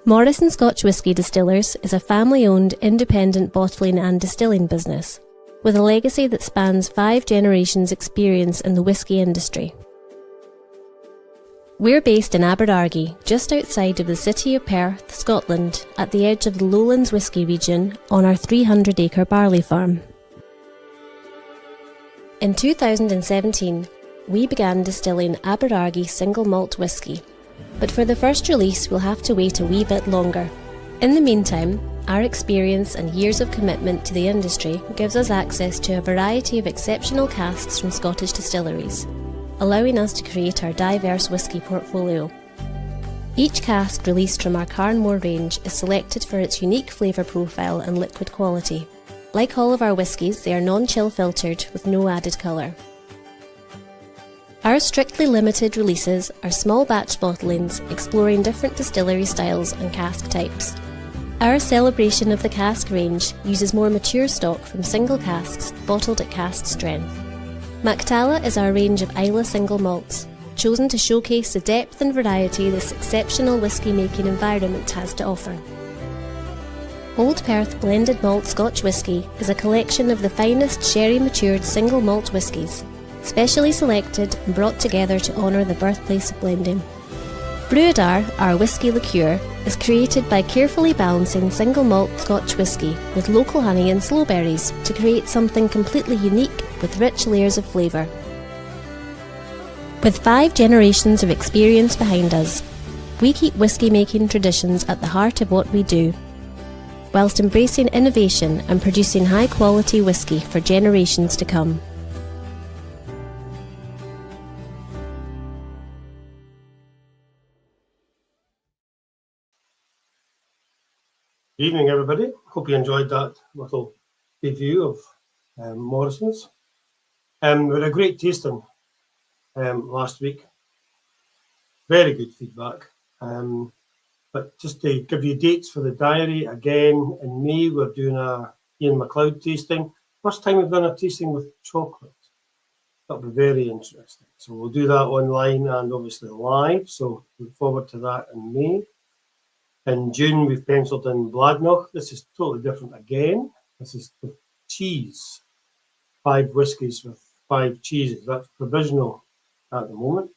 Morrison Scotch Whisky Distillers is a family-owned independent bottling and distilling business, with a legacy that spans 5 generations' experience in the whisky industry. We're based in Aberargie, just outside of the city of Perth, Scotland, at the edge of the Lowlands Whisky region on our 300-acre barley farm. In 2017, we began distilling Aberargie single malt whisky, but for the first release we'll have to wait a wee bit longer. In the meantime, our experience and years of commitment to the industry gives us access to a variety of exceptional casks from Scottish distilleries, allowing us to create our diverse whisky portfolio. Each cask released from our Carnmore range is selected for its unique flavour profile and liquid quality. Like all of our whiskies, they are non-chill filtered with no added colour. Our strictly limited releases are small batch bottlings exploring different distillery styles and cask types. Our celebration of the cask range uses more mature stock from single casks bottled at cask strength. Mactala is our range of Islay single malts, chosen to showcase the depth and variety this exceptional whisky-making environment has to offer. Old Perth Blended Malt Scotch Whisky is a collection of the finest sherry-matured single malt whiskies, specially selected and brought together to honour the birthplace of blending. Brewdar, our whisky liqueur, is created by carefully balancing single malt Scotch whisky with local honey and sloe berries to create something completely unique with rich layers of flavour. With 5 generations of experience behind us, we keep whisky making traditions at the heart of what we do, whilst embracing innovation and producing high quality whisky for generations to come. Good evening, everybody. Hope you enjoyed that little review of Morrison's. We had a great tasting last week. Very good feedback. But just to give you dates for the diary, again, in May, we're doing a Ian MacLeod tasting. First time we've done a tasting with chocolate. That'll be very interesting. So we'll do that online and obviously live. So look forward to that in May. In June, we've penciled in Bladnoch. This is totally different again. This is with cheese. 5 whiskies with 5 cheeses. That's provisional at the moment.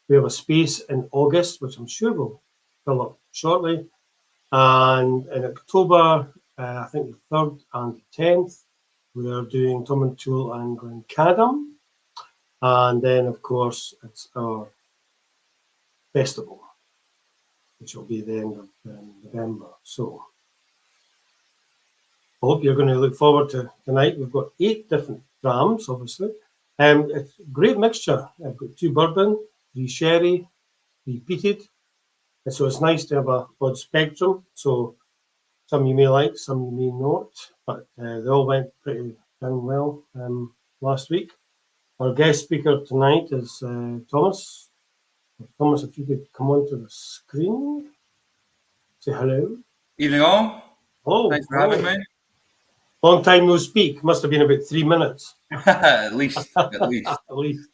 We have a space in August, which I'm sure will fill up shortly. And in October, I think the 3rd and the 10th, we are doing Tomintoul and Glencadam. And then, of course, it's our festival, which will be the end of November. So I hope you're going to look forward to tonight. We've got 8 different drams, obviously. It's a great mixture. I've got 2 bourbon, 3 sherry, 3 peated. And so it's nice to have a broad spectrum. So some you may like, some you may not. But they all went pretty done well last week. Our guest speaker tonight is Thomas. Thomas, if you could come onto the screen, say hello. Evening all. Oh, thanks for having me. Long time no speak. Must have been about 3 minutes. At least. At least.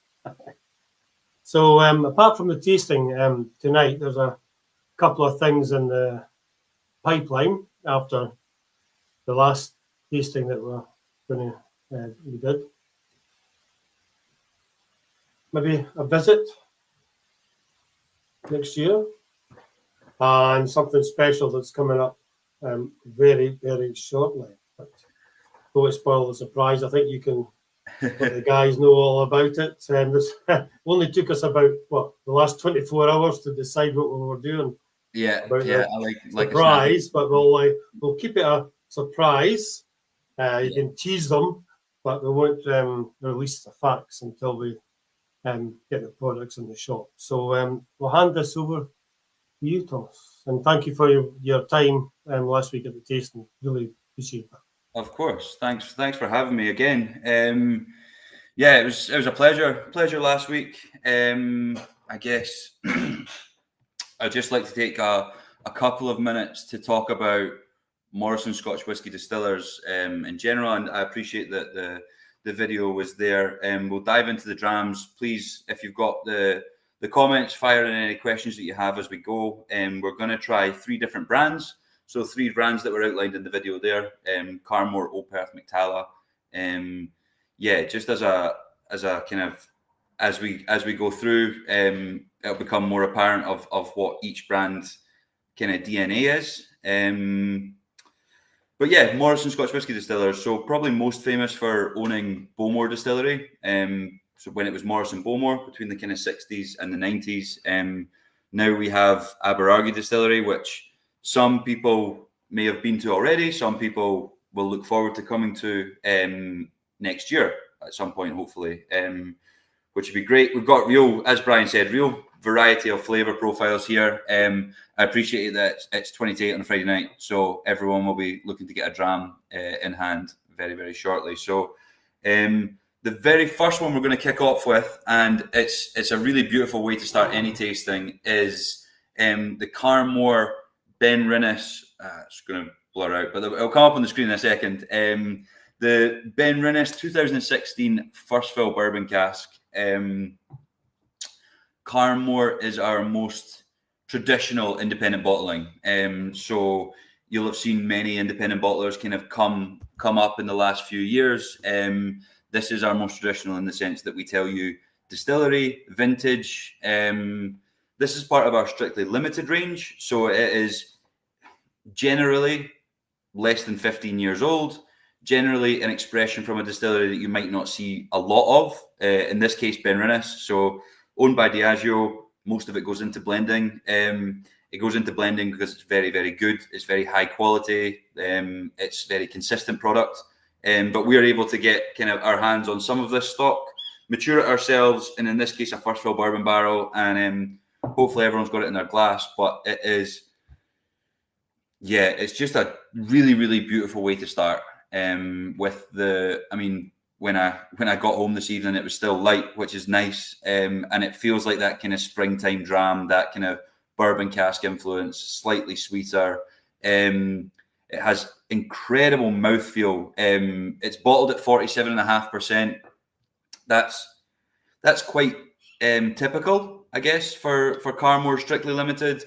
So apart from the tasting tonight, there's a couple of things in the pipeline after the last tasting that we did. Maybe a visit next year, and something special that's coming up very, very shortly. But don't spoil the surprise. I think you can let the guys know all about it. And this only took us about the last 24 hours to decide what we were doing. Yeah, about I like surprise, but we'll keep it a surprise. You can tease them, but we won't release the facts until we get the products in the shop. So we'll hand this over to you, Thomas. And thank you for your time last week at the tasting. Really appreciate that. Of course. Thanks for having me again. It was a pleasure last week. I guess I'd just like to take a couple of minutes to talk about Morrison Scotch Whisky Distillers in general, and I appreciate that the video was there. We'll dive into the drams. Please, if you've got the the comments, fire in any questions that you have as we go. We're going to try 3 different brands. So 3 brands that were outlined in the video there: Carmore, Old Perth, Mactala. Yeah, just as a kind of as we go through, it'll become more apparent of what each brand kind of DNA is. But yeah, Morrison Scotch Whisky Distillers. So probably most famous for owning Bowmore Distillery. So when it was Morrison Bowmore between the kind of 60s and the 90s. Now we have Aberargie Distillery, which some people may have been to already. Some people will look forward to coming to next year at some point, hopefully, which would be great. We've got real, as Brian said, real variety of flavour profiles here. I appreciate that it's 28 on a Friday night, so everyone will be looking to get a dram in hand very, very shortly. So the very first one we're going to kick off with, and it's a really beautiful way to start any tasting, is the Carmore Ben Rinnes. It's going to blur out, but it'll come up on the screen in a second. The Ben Rinnes 2016 first fill bourbon cask. Carmore is our most traditional independent bottling. So you'll have seen many independent bottlers kind of come up in the last few years. This is our most traditional in the sense that we tell you distillery, vintage. This is part of our strictly limited range. So it is generally less than 15 years old, generally an expression from a distillery that you might not see a lot of. In this case, Ben Rinnes. So owned by Diageo, most of it goes into blending. It goes into blending because it's very, very good. It's very high quality. It's very consistent product. But we are able to get kind of our hands on some of this stock, mature it ourselves, and in this case, a first fill bourbon barrel. And hopefully everyone's got it in their glass. But it is, yeah, it's just a really, really beautiful way to start. With the, I mean, when I got home this evening, it was still light, which is nice. And it feels like that kind of springtime dram, that kind of bourbon cask influence, slightly sweeter. It has incredible mouthfeel. It's bottled at 47.5%. That's quite typical, I guess, for Carmore Strictly Limited.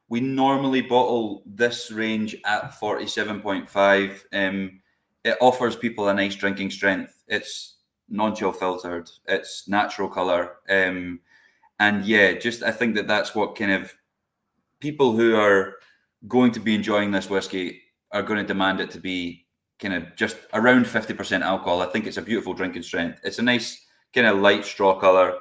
We normally bottle this range at 47.5. It offers people a nice drinking strength. It's non-chill filtered. It's natural color. And yeah, just I think that's what kind of people who are going to be enjoying this whiskey are going to demand it to be kind of just around 50% alcohol. I think it's a beautiful drinking strength. It's a nice kind of light straw color.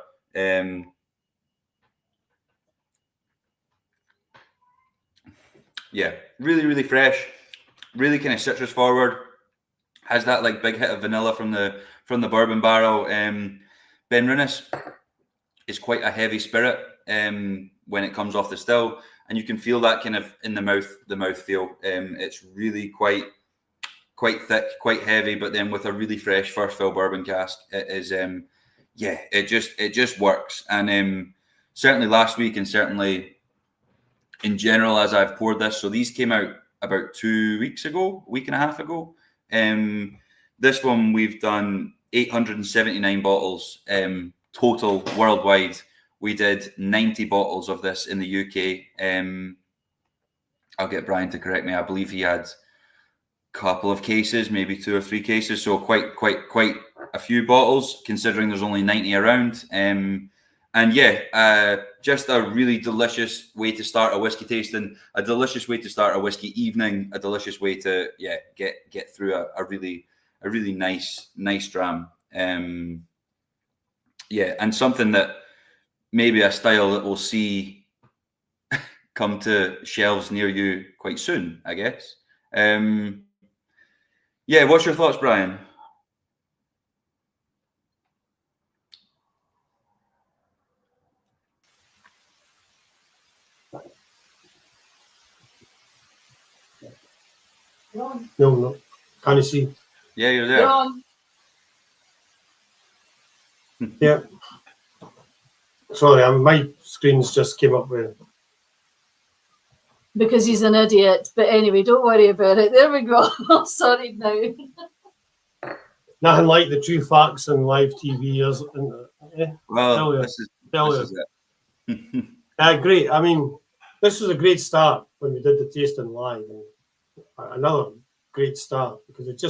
Yeah, really, really fresh, really kind of citrus forward. Has that like big hit of vanilla from the bourbon barrel. Ben Rinnes is quite a heavy spirit when it comes off the still, and you can feel that kind of in the mouth feel. It's really quite thick, quite heavy, but then with a really fresh first fill bourbon cask, it is yeah, it just works. And certainly last week, and certainly in general as I've poured this, so these came out about 2 weeks ago, a week and a half ago. This one we've done 879 bottles total worldwide. We did 90 bottles of this in the UK. I'll get Brian to correct me. I believe he had a couple of cases, maybe 2 or 3 cases, so quite a few bottles considering there's only 90 around. And yeah, just a really delicious way to start a whiskey tasting, a delicious way to start a whiskey evening, a delicious way to get through a really nice dram. Yeah, and something that maybe a style that we'll see come to shelves near you quite soon, I guess. Yeah, what's your thoughts, Brian? No. Can you see? Yeah, you're there. Yeah. Sorry, my screens just came up with. Because he's an idiot. But anyway, don't worry about it. There we go. Sorry now. Nothing like the true facts and live TV is. Well, this is it. Great. I mean, this was a great start when we did the tasting live, and another great start because it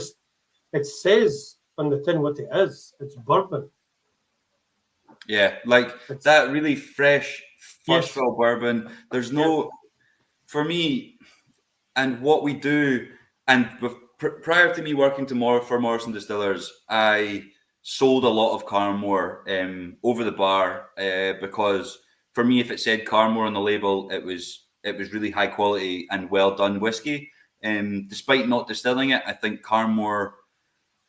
says on the tin what it is. It's bourbon. Yeah, like It's, that really fresh first yes, fill bourbon. There's no, for me, and what we do, and prior to me working for Morrison Distillers, I sold a lot of Carmore over the bar because for me, if it said Carmore on the label, it was really high quality and well done whiskey. Despite not distilling it, I think Carmore,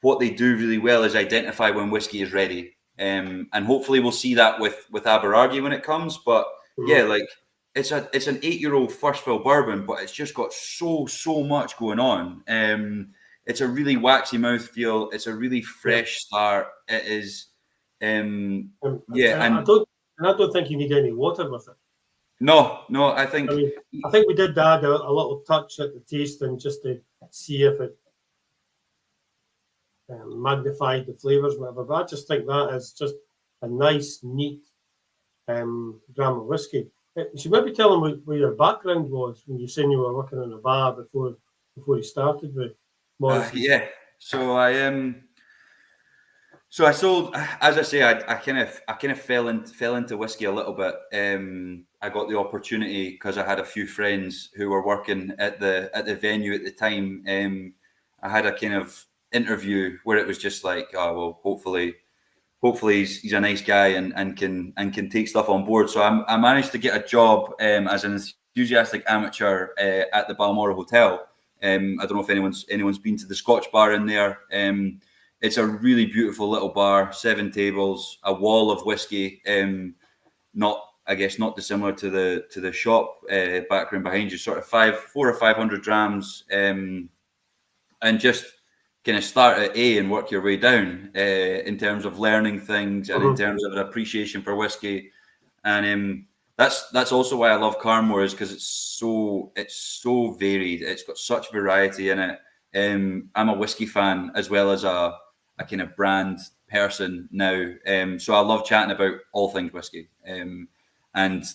what they do really well is identify when whiskey is ready. And hopefully we'll see that with Aberardi when it comes. But yeah, like it's an 8-year-old first fill bourbon, but it's just got so much going on. It's a really waxy mouthfeel. It's a really fresh start. It is, yeah. I don't think you need any water with it. No, I think we did add a little touch at the tasting just to see if it magnified the flavors, whatever. But I just think that is just a nice, neat gram of whiskey. You should maybe tell them what your background was when you said you were working in a bar before you started with Morrison. yeah. So I sold, as I say, I kind of fell into whiskey a little bit. I got the opportunity because I had a few friends who were working at the venue at the time. I had a kind of interview where it was just like, oh well, hopefully he's a nice guy and can take stuff on board. So I managed to get a job as an enthusiastic amateur at the Balmoral Hotel. I don't know if anyone's been to the Scotch bar in there. It's a really beautiful little bar, 7 tables, a wall of whiskey. Not dissimilar to the shop background behind you, sort of 400 or 500 grams, and just kind of start at A and work your way down in terms of learning things and in terms of an appreciation for whiskey. And that's also why I love Carmore, is because it's so varied. It's got such variety in it. I'm a whiskey fan as well as a kind of brand person now. So I love chatting about all things whiskey. And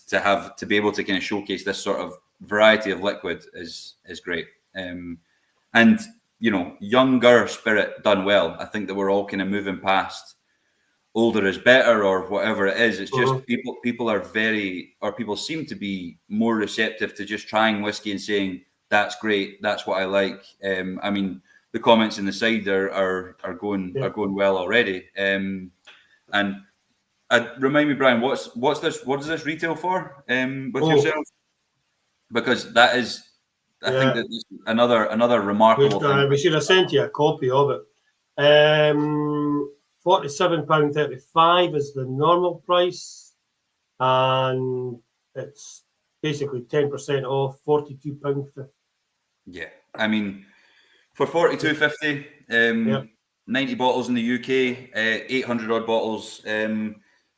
to be able to kind of showcase this sort of variety of liquid is great. And you know, younger spirit done well. I think that we're all kind of moving past older is better or whatever it is. It's just people are people seem to be more receptive to just trying whiskey and saying, that's great, that's what I like. I mean, the comments in the side are going well already. And remind me, Brian, what does this retail for with yourself? Because that is, I think that this is another remarkable thing. We should have sent you a copy of it. £47.35 is the normal price, and it's basically 10% off, £42.50. Yeah, I mean, for £42.50, 90 bottles in the UK, 800 odd bottles.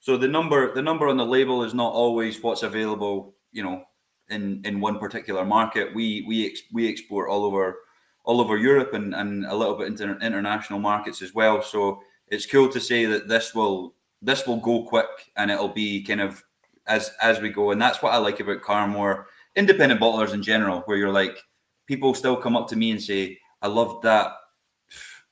So the number on the label is not always what's available, you know, in one particular market. We export all over Europe and a little bit into international markets as well. So it's cool to say that this will go quick and it'll be kind of as we go. And that's what I like about Carmore, independent bottlers in general, where you're like, people still come up to me and say, I loved that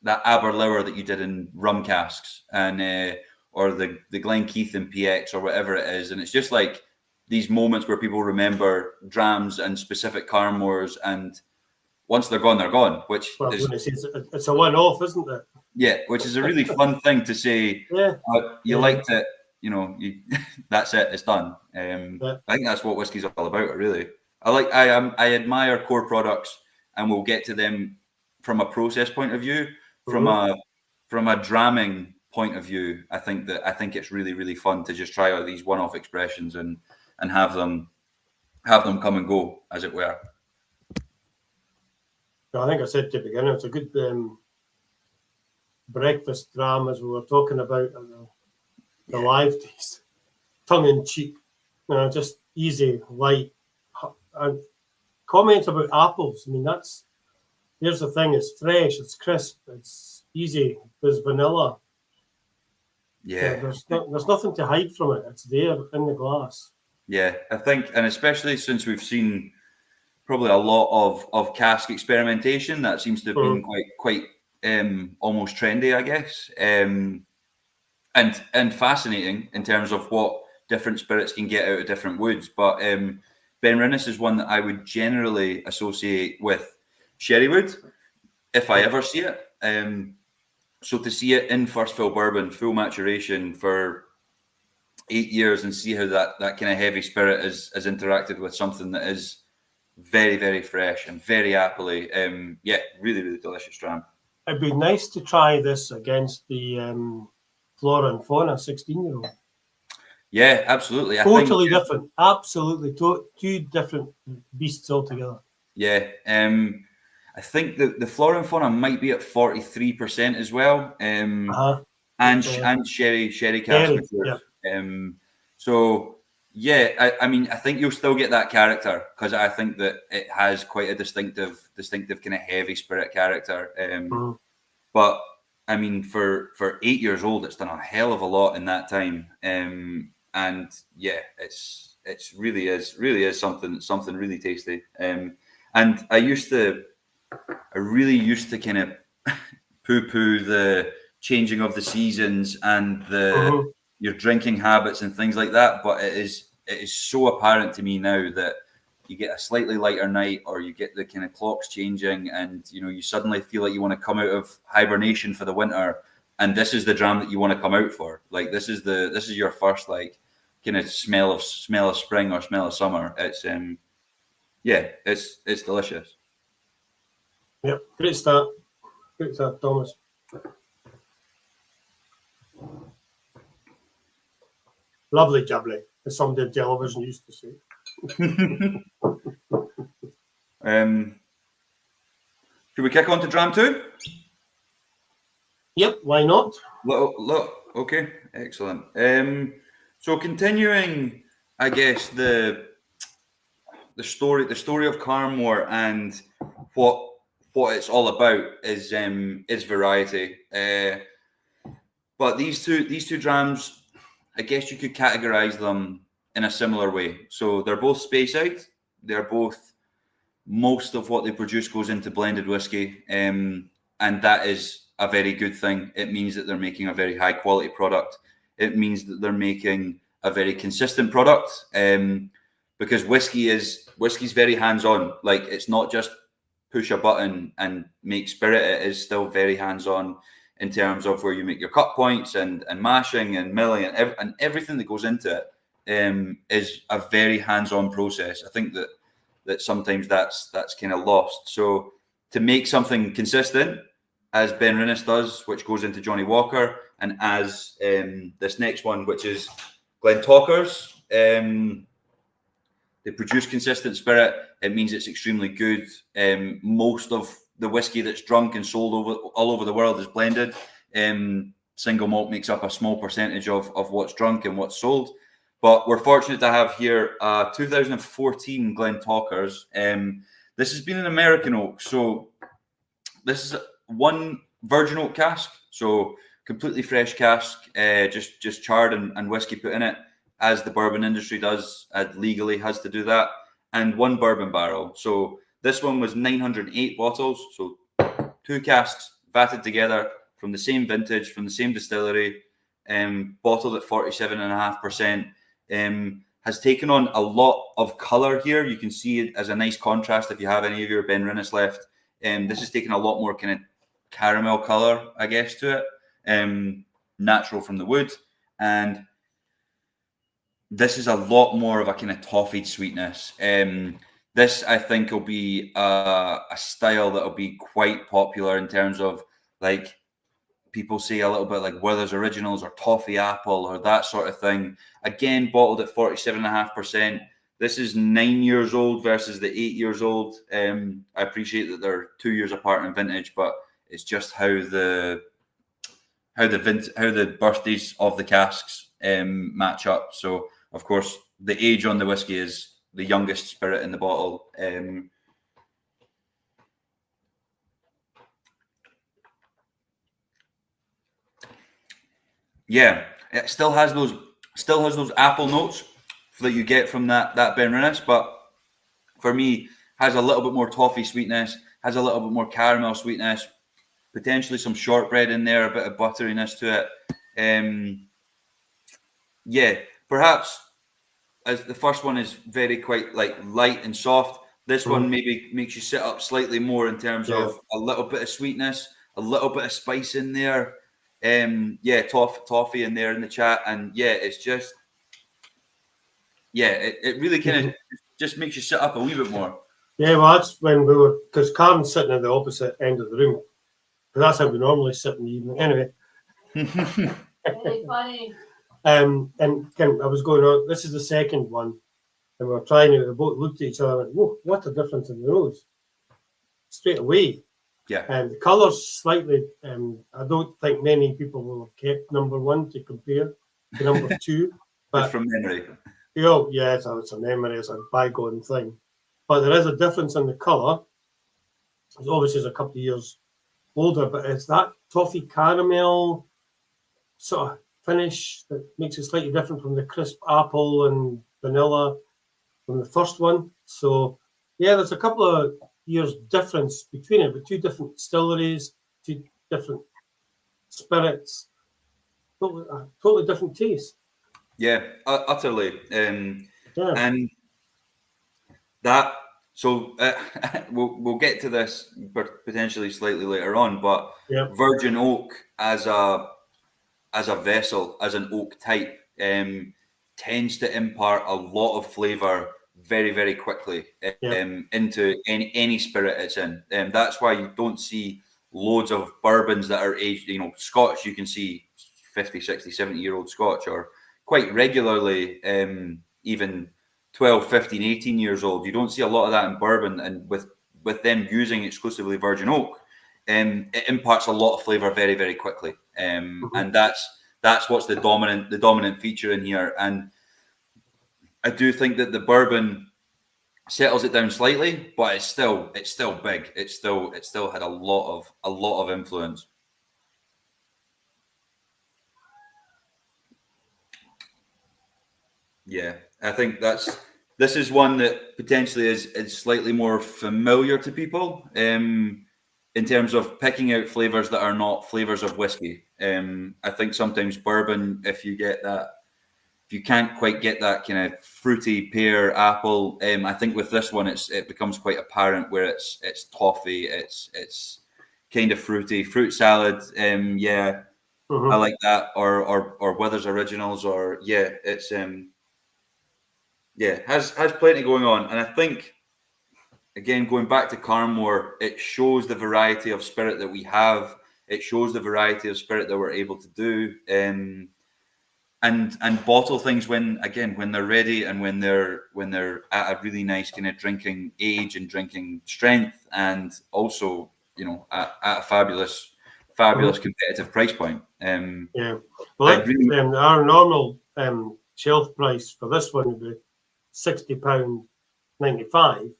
Aberlour that you did in rum casks, and or the Glenkeith in PX or whatever it is. And it's just like these moments where people remember drams and specific Carmores, and once they're gone, which it's a one-off, isn't it? Yeah, which is a really fun thing to say. You liked it, you know, that's it, it's done. I think that's what whiskey's all about, really. I admire core products, and we'll get to them from a process point of view. From a dramming point of view, I think it's really, really fun to just try out these one-off expressions and have them come and go, as it were. I think I said at the beginning, it's a good breakfast dram, as we were talking about the live taste, tongue in cheek, just easy, light. And comments about apples. I mean, here's the thing: it's fresh, it's crisp, it's easy. There's vanilla. Yeah. There's nothing to hide from it. It's there in the glass. Yeah, I think, and especially since we've seen probably a lot of cask experimentation, that seems to have been quite almost trendy, I guess, and fascinating in terms of what different spirits can get out of different woods. But Benrinnes is one that I would generally associate with sherry wood if I ever see it. So to see it in first fill bourbon, full maturation for 8 years, and see how that kind of heavy spirit is interacted with something that is very, very fresh and very appley. Yeah, really, really delicious dram. It'd be nice to try this against the Flora and Fauna 16-year-old. Yeah, absolutely. Totally different. Absolutely. Two different beasts altogether. Yeah. I think the Flora and Fauna might be at 43% as well. And sherry cask. Yeah. So yeah, I mean, I think you'll still get that character, because I think that it has quite a distinctive kind of heavy spirit character. But I mean, for 8 years old, it's done a hell of a lot in that time. And yeah, it's really is something really tasty. And I really used to kind of poo-poo the changing of the seasons and your drinking habits and things like that. But it is so apparent to me now that you get a slightly lighter night, or you get the kind of clocks changing, and you suddenly feel like you want to come out of hibernation for the winter, and this is the dram that you want to come out for. Like this is your first like kind of smell of spring or smell of summer. It's it's delicious. Yep, great start, Thomas. Lovely jubbly, as somebody on television used to say. Should we kick on to dram 2? Yep, why not? Look, okay, excellent. So continuing, I guess the story of Carmore and what it's all about is variety. But these two drams, I guess you could categorize them in a similar way. So they're both space out. They're both, most of what they produce goes into blended whiskey, and that is a very good thing. It means that they're making a very high quality product. It means that they're making a very consistent product, because whiskey's very hands-on. Like, it's not just push a button and make spirit. It is still very hands-on in terms of where you make your cut points and mashing and milling and everything that goes into it, is a very hands-on process. I think that sometimes that's kind of lost. So to make something consistent, as Benrinnes does, which goes into Johnny Walker, and as this next one, which is Glentalkers, they produce consistent spirit. It means it's extremely good. Most of the whiskey that's drunk and sold all over the world is blended. Single malt makes up a small percentage of what's drunk and what's sold. But we're fortunate to have here 2014 Glentalkers. This has been an American oak. So this is one virgin oak cask. So completely fresh cask, just charred and whiskey put in it, as the bourbon industry does, legally has to do that. And one bourbon barrel. So this one was 908 bottles. So 2 casks vatted together from the same vintage, from the same distillery, bottled at 47.5%. Has taken on a lot of colour here. You can see it as a nice contrast if you have any of your Benrinnes left. This has taken a lot more kind of caramel colour, I guess, to it. Natural from the wood. And this is a lot more of a kind of toffee sweetness. This, I think, will be a style that will be quite popular in terms of, like, people say a little bit like Werther's Originals or Toffee Apple or that sort of thing. Again, bottled at 47.5%. This is 9 years old versus the 8 years old. I appreciate that they're 2 years apart in vintage, but it's just how the birthdays of the casks match up. So, of course, the age on the whiskey is the youngest spirit in the bottle. Yeah, it still has those apple notes, that you get from that Benrinnes, but for me, has a little bit more toffee sweetness, has a little bit more caramel sweetness, potentially some shortbread in there, a bit of butteriness to it. Yeah, perhaps as the first one is very quite like light and soft. This one maybe makes you sit up slightly more in terms of a little bit of sweetness, a little bit of spice in there. Toffee in there in the chat, and it's just it really kind of just makes you sit up a wee bit more. Yeah, well, that's when we were, because Karen's sitting at the opposite end of the room, but that's how we normally sit in the evening. Anyway. Very funny. And I was going on, this is the second one, and we were trying it, we both looked at each other and went, whoa, what a difference in the nose. Straight away. Yeah. And the colour's slightly, I don't think many people will have kept number one to compare to number two. But from memory. Yeah, it's a memory, it's a bygone thing. But there is a difference in the colour. It's obviously a couple of years older, but it's that toffee caramel sort of finish that makes it slightly different from the crisp apple and vanilla from the first one. So there's a couple of years difference between it, but two different distilleries, two different spirits, totally different taste. Yeah, utterly. And that, so we'll get to this potentially slightly later on, but virgin oak as a vessel, as an oak type, tends to impart a lot of flavour very, very quickly into any spirit it's in. That's why you don't see loads of bourbons that are aged, Scotch, you can see 50, 60, 70-year-old Scotch, or quite regularly, even 12, 15, 18 years old. You don't see a lot of that in bourbon, and with them using exclusively virgin oak, it imparts a lot of flavour very, very quickly. And that's what's the dominant feature in here. And I do think that the bourbon settles it down slightly, but it's still big. It still had a lot of influence. Yeah, I think this is one that potentially is slightly more familiar to people in terms of picking out flavors that are not flavors of whiskey. I think sometimes bourbon, if you can't quite get that kind of fruity pear apple, I think with this one it becomes quite apparent where it's toffee, it's kind of fruity, fruit salad. I like that, or Withers Originals, or it's has plenty going on. And I think, again, going back to Carnmore, it shows the variety of spirit that we have. It shows the variety of spirit that we're able to do, and bottle things when they're ready, and when they're at a really nice kind of drinking age and drinking strength, and also at a fabulous competitive price point. Our normal shelf price for this one would be £60.95,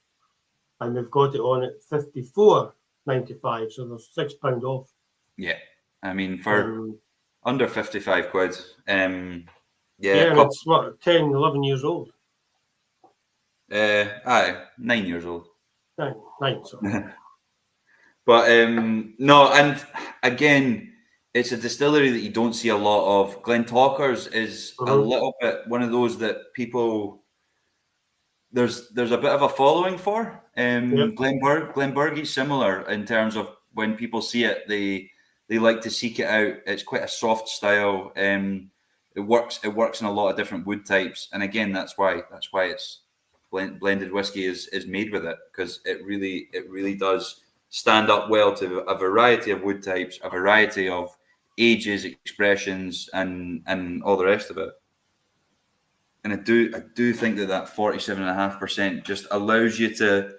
and we've got it on at £54.95, so there's £6 off. Yeah, I mean, for under 55 quid. And it's 10, 11 years old. 9 years old. Nine, sorry. But no, and again, it's a distillery that you don't see a lot of. Glentalkers is a little bit one of those that people there's a bit of a following for. Glenburgie's similar in terms of when people see it, they like to seek it out. It's quite a soft style. It works in a lot of different wood types, and again, that's why it's blended whiskey is made with it, because it really does stand up well to a variety of wood types, a variety of ages, expressions, and all the rest of it. And I do think that 47.5% just allows you to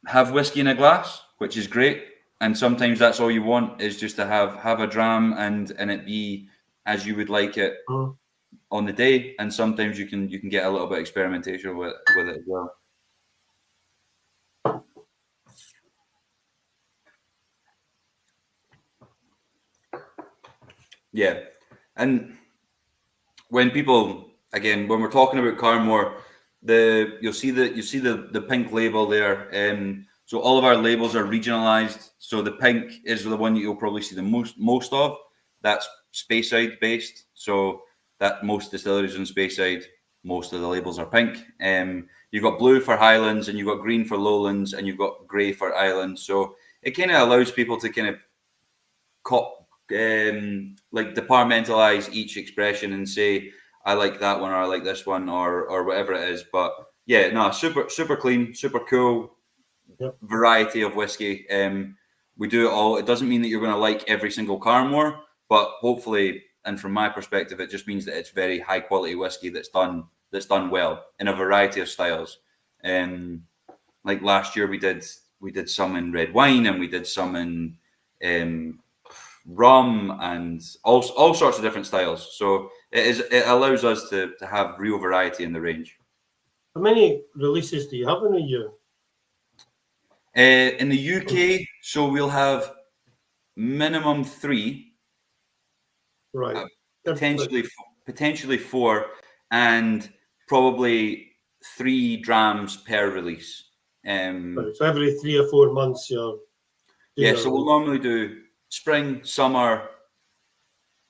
have whiskey in a glass, which is great. And sometimes that's all you want, is just to have a dram and it be as you would like it on the day. And sometimes you can get a little bit of experimentation with it as well. Yeah, and when people, again, when we're talking about Carmore, you'll see the pink label there. So all of our labels are regionalized. So the pink is the one that you'll probably see the most of. That's Speyside based. So that most distilleries in Speyside, most of the labels are pink. You've got blue for Highlands, and you've got green for Lowlands, and you've got grey for Islands. So it kind of allows people to kind of like departmentalize each expression and say, I like that one, or I like this one, or whatever it is. But yeah, no, super clean, super cool. Yep. Variety of whiskey. We do it all. It doesn't mean that you're going to like every single Carmore, but hopefully, and from my perspective, it just means that it's very high quality whiskey that's done well in a variety of styles. Like last year, we did some in red wine, and we did some in rum, and all sorts of different styles. So it allows us to have real variety in the range. How many releases do you have in a year? In the UK, so we'll have minimum 3, Right. potentially 4, and probably 3 drams per release. Right. So every 3 or 4 months, you're So we'll normally do spring, summer,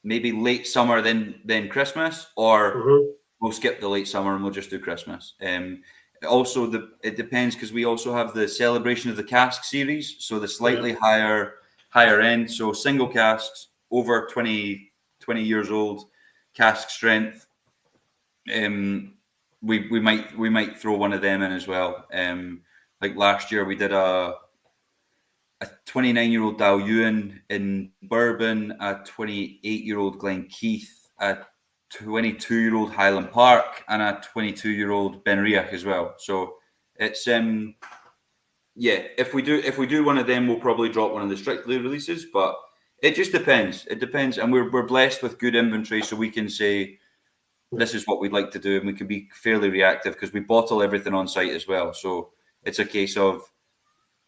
maybe late summer, then Christmas, or we'll skip the late summer and we'll just do Christmas. Also, it depends, because we also have the Celebration of the Cask series, so the slightly higher end, so single casks over 20 years old, cask strength. We might throw one of them in as well. Like last year, we did a 29-year-old Dalyuen in bourbon, a 28-year-old Glenkeith, a 22-year-old Highland Park, and a 22-year-old Benriach as well. So it's if we do one of them, we'll probably drop one of the strictly releases, but it just depends. It depends, and we're blessed with good inventory, so we can say this is what we'd like to do, and we can be fairly reactive because we bottle everything on site as well. So it's a case of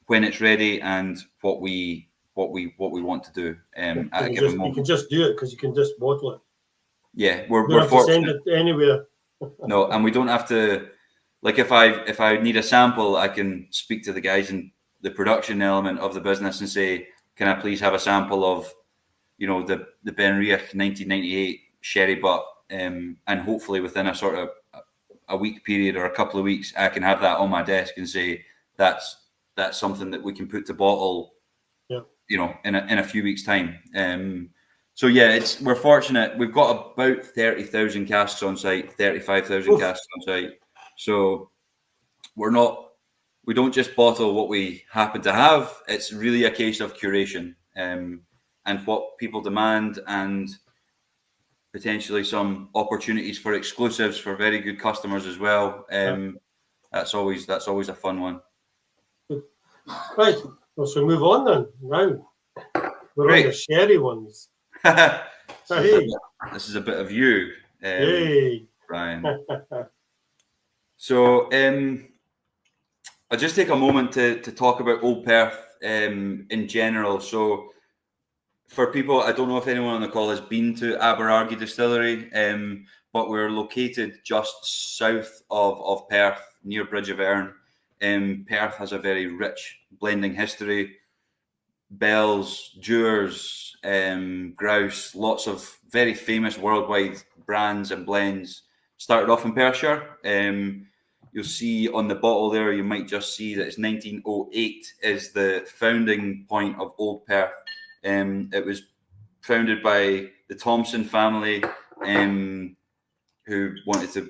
when it's ready and what we want to do at a given moment. You can just do it because you can just bottle it. Yeah, we're fortunate. To send it anywhere. No, and we don't have to. Like if I need a sample, I can speak to the guys in the production element of the business and say, "Can I please have a sample of, the Benriach 1998 sherry butt?" And hopefully within a sort of a week period or a couple of weeks, I can have that on my desk and say that's something that we can put to bottle. Yeah. In a few weeks' time. So yeah, we're fortunate. We've got about 30,000 casks on site, 35,000 casks on site. So we don't just bottle what we happen to have. It's really a case of curation and what people demand, and potentially some opportunities for exclusives for very good customers as well. That's always a fun one. Right. Well, so move on then. Now we're on the sherry ones. This is a bit of you, Brian. So I'll just take a moment to talk about Old Perth in general. So for people, I don't know if anyone on the call has been to Aberargie Distillery, but we're located just south of Perth, near Bridge of Erne. Perth has a very rich blending history. Bells, Dewars, Grouse, lots of very famous worldwide brands and blends started off in Perthshire. You'll see on the bottle there, you might just see that it's 1908 is the founding point of Old Perth. It was founded by the Thompson family, who wanted to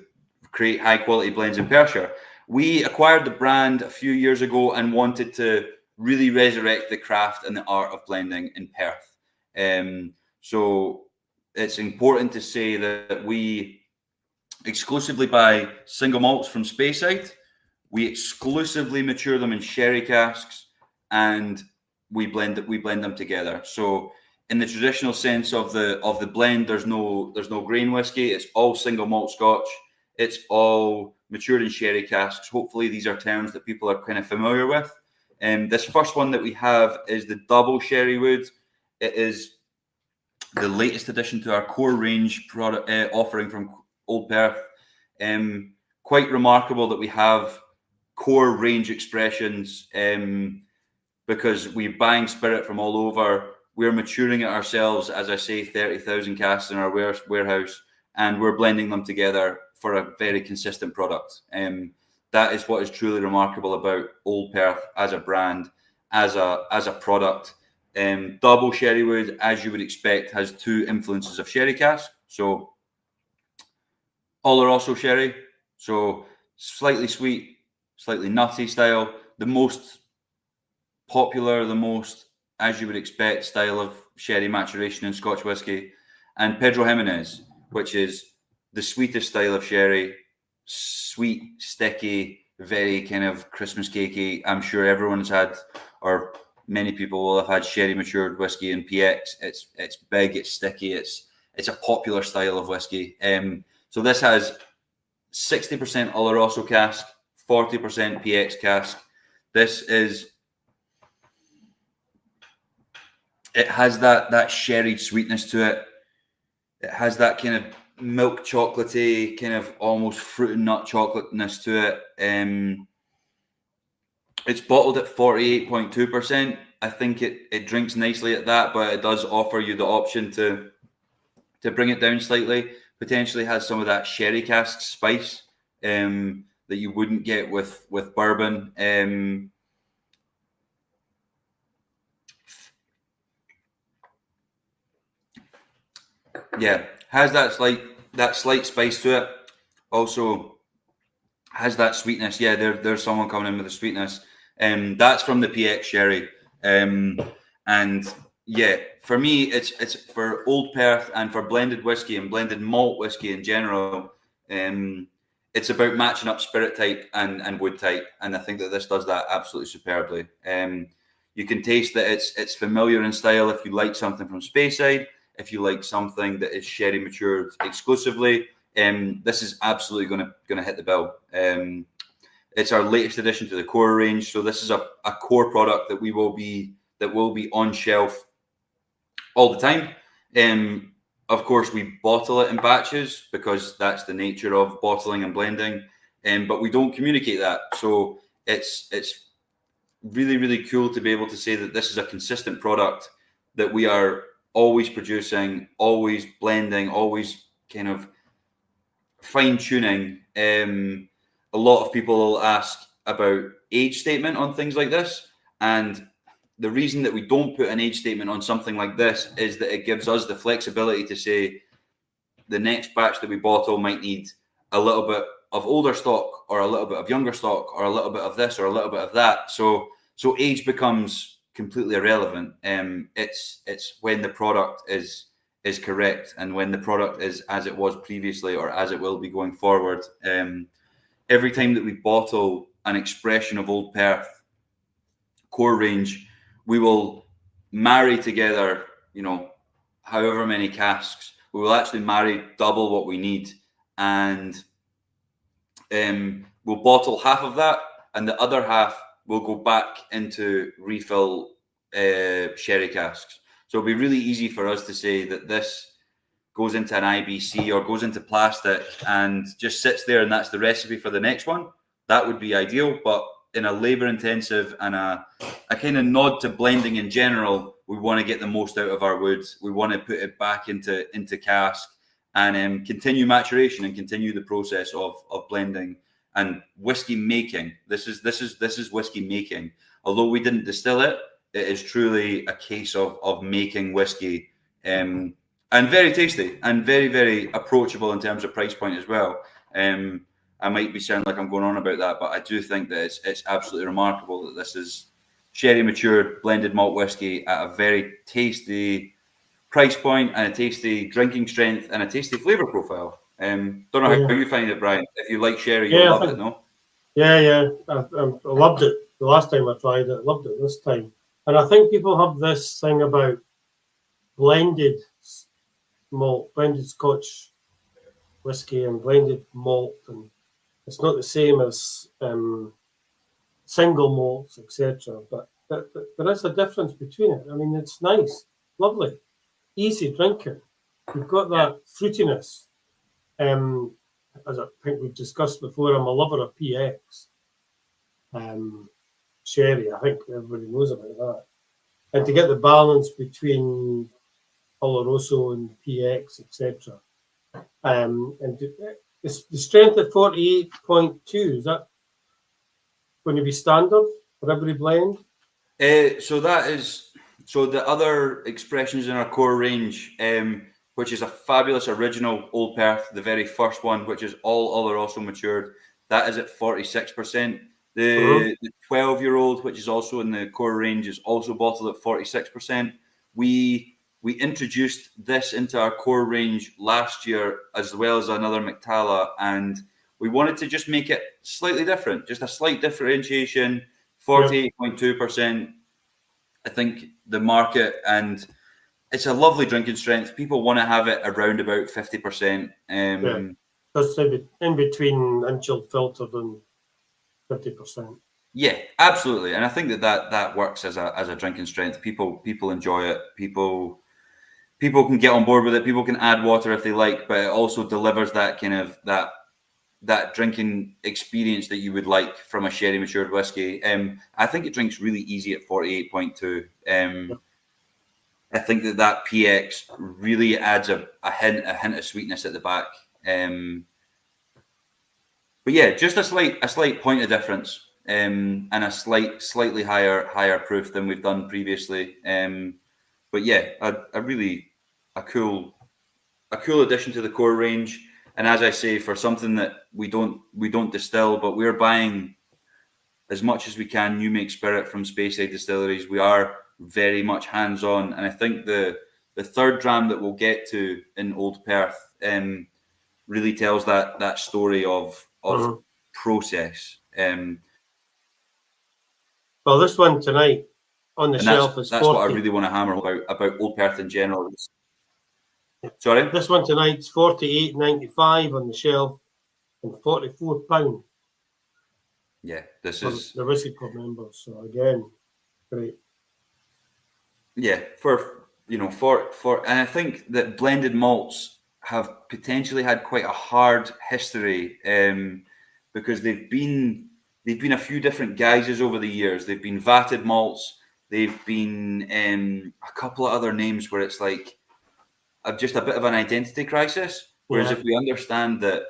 create high quality blends in Perthshire. We acquired the brand a few years ago and wanted to really resurrect the craft and the art of blending in Perth. So it's important to say that we exclusively buy single malts from Speyside. We exclusively mature them in sherry casks, and we blend them together. So in the traditional sense of the blend, there's no grain whiskey. It's all single malt Scotch. It's all matured in sherry casks. Hopefully these are terms that people are kind of familiar with. This first one that we have is the double sherry wood. It is the latest addition to our core range product offering from Old Perth. Quite remarkable that we have core range expressions because we're buying spirit from all over. We're maturing it ourselves, as I say, 30,000 casks in our warehouse, and we're blending them together for a very consistent product. That is what is truly remarkable about Old Perth as a brand, as a product. Double sherry wood, as you would expect, has two influences of sherry cask. So Oloroso sherry, so slightly sweet, slightly nutty style. The most popular, the most, as you would expect, style of sherry maturation in Scotch whisky. And Pedro Jimenez, which is the sweetest style of sherry, sweet, sticky, very kind of Christmas cakey. I'm sure everyone's had, or many people will have had sherry matured whiskey in PX. It's big, it's sticky, it's a popular style of whiskey. So this has 60% Oloroso cask, 40% PX cask. It has that sherried sweetness to it. It has that kind of milk chocolatey, kind of almost fruit and nut chocolateness to it. It's bottled at 48.2%. I think it drinks nicely at that, but it does offer you the option to bring it down slightly. Potentially has some of that sherry cask spice that you wouldn't get with bourbon. Yeah, has that slight spice to it. Also has that sweetness. Yeah, there's someone coming in with the sweetness. That's from the PX sherry. And yeah, for me, it's for Old Perth and for blended whiskey and blended malt whiskey in general. It's about matching up spirit type and wood type, and I think that this does that absolutely superbly. You can taste that it's familiar in style if you like something from Speyside. If you like something that is sherry matured exclusively, this is absolutely going to hit the bill. It's our latest addition to the core range, so this is a core product that will be on shelf all the time. Of course, we bottle it in batches because that's the nature of bottling and blending, but we don't communicate that. So it's really, really cool to be able to say that this is a consistent product that we are always producing, always blending, always kind of fine-tuning. A lot of people will ask about age statement on things like this, and the reason that we don't put an age statement on something like this is that it gives us the flexibility to say the next batch that we bottle might need a little bit of older stock or a little bit of younger stock or a little bit of this or a little bit of that. So age becomes completely irrelevant. It's when the product is correct and when the product is as it was previously or as it will be going forward. Every time that we bottle an expression of Old Perth core range, we will marry together, however many casks. We will actually marry double what we need, and we'll bottle half of that, and the other half will go back into refill sherry casks. So it'll be really easy for us to say that this goes into an IBC or goes into plastic and just sits there, and that's the recipe for the next one. That would be ideal, but in a labor-intensive and a kind of nod to blending in general, we want to get the most out of our woods. We want to put it back into cask and continue maturation and continue the process of blending and whiskey making. This is whiskey making. Although we didn't distill it, it is truly a case of making whiskey, and very tasty and very, very approachable in terms of price point as well. I might be sounding like I'm going on about that, but I do think that it's absolutely remarkable that this is sherry matured blended malt whiskey at a very tasty price point and a tasty drinking strength and a tasty flavour profile. Don't know how you find it, Brian. If you like sherry, you'll love it, no? Yeah. I loved it the last time I tried it. I loved it this time. And I think people have this thing about blended malt, blended Scotch whiskey and blended malt, and it's not the same as single malts, etc. But there is a difference between it. I mean, it's nice, lovely. easy drinking. You've got that fruitiness. As I think we've discussed before, I'm a lover of PX. Sherry, I think everybody knows about that. And to get the balance between Oloroso and PX, etc. The strength at 48.2, is that going to be standard for every blend? So the other expressions in our core range, which is a fabulous original Old Perth, the very first one, which is all Oloroso matured, that is at 46%. The 12-year-old, which is also in the core range, is also bottled at 46%. We introduced this into our core range last year, as well as another Mactala, and we wanted to just make it slightly different, just a slight differentiation. 48.2%. I think the market, and it's a lovely drinking strength. People want to have it around about 50%. That's in between unchilled filtered and 50%. Yeah, absolutely. And I think that works as a drinking strength. People enjoy it. People can get on board with it. People can add water if they like, but it also delivers that kind of that drinking experience that you would like from a sherry matured whiskey. I think it drinks really easy at 48.2. I think that PX really adds a hint of sweetness at the back. But yeah, just a slight point of difference, and a slightly higher proof than we've done previously. But yeah, a cool addition to the core range. And as I say, for something that we don't distill, but we're buying as much as we can new make spirit from Speyside distilleries. We are very much hands-on, and I think the third dram that we'll get to in Old Perth really tells that story of process. Well, this one tonight on the shelf is 40. That's what I really want to hammer about Old Perth in general. Sorry? This one tonight's $48.95 on the shelf and £44. Yeah, this is the Whisky Club members. So again, great. Yeah, for and I think that blended malts have potentially had quite a hard history, because they've been a few different guises over the years. They've been vatted malts. They've been a couple of other names where it's like just a bit of an identity crisis. Whereas if we understand that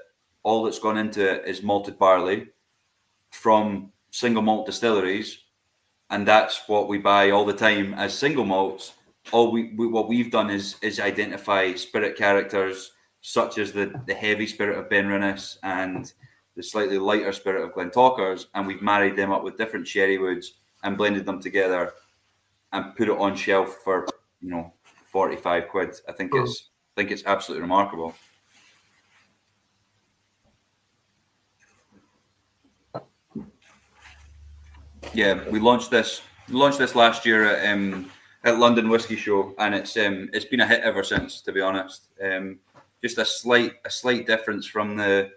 all that's gone into it is malted barley from single malt distilleries, and that's what we buy all the time as single malts, what we've done is identify spirit characters such as the heavy spirit of Benrinnes and the slightly lighter spirit of Glentalkers, and we've married them up with different sherry woods and blended them together and put it on shelf for 45 quid. I think it's absolutely remarkable. Yeah, we launched this last year at London Whisky Show, and it's been a hit ever since, to be honest. Just a slight difference from the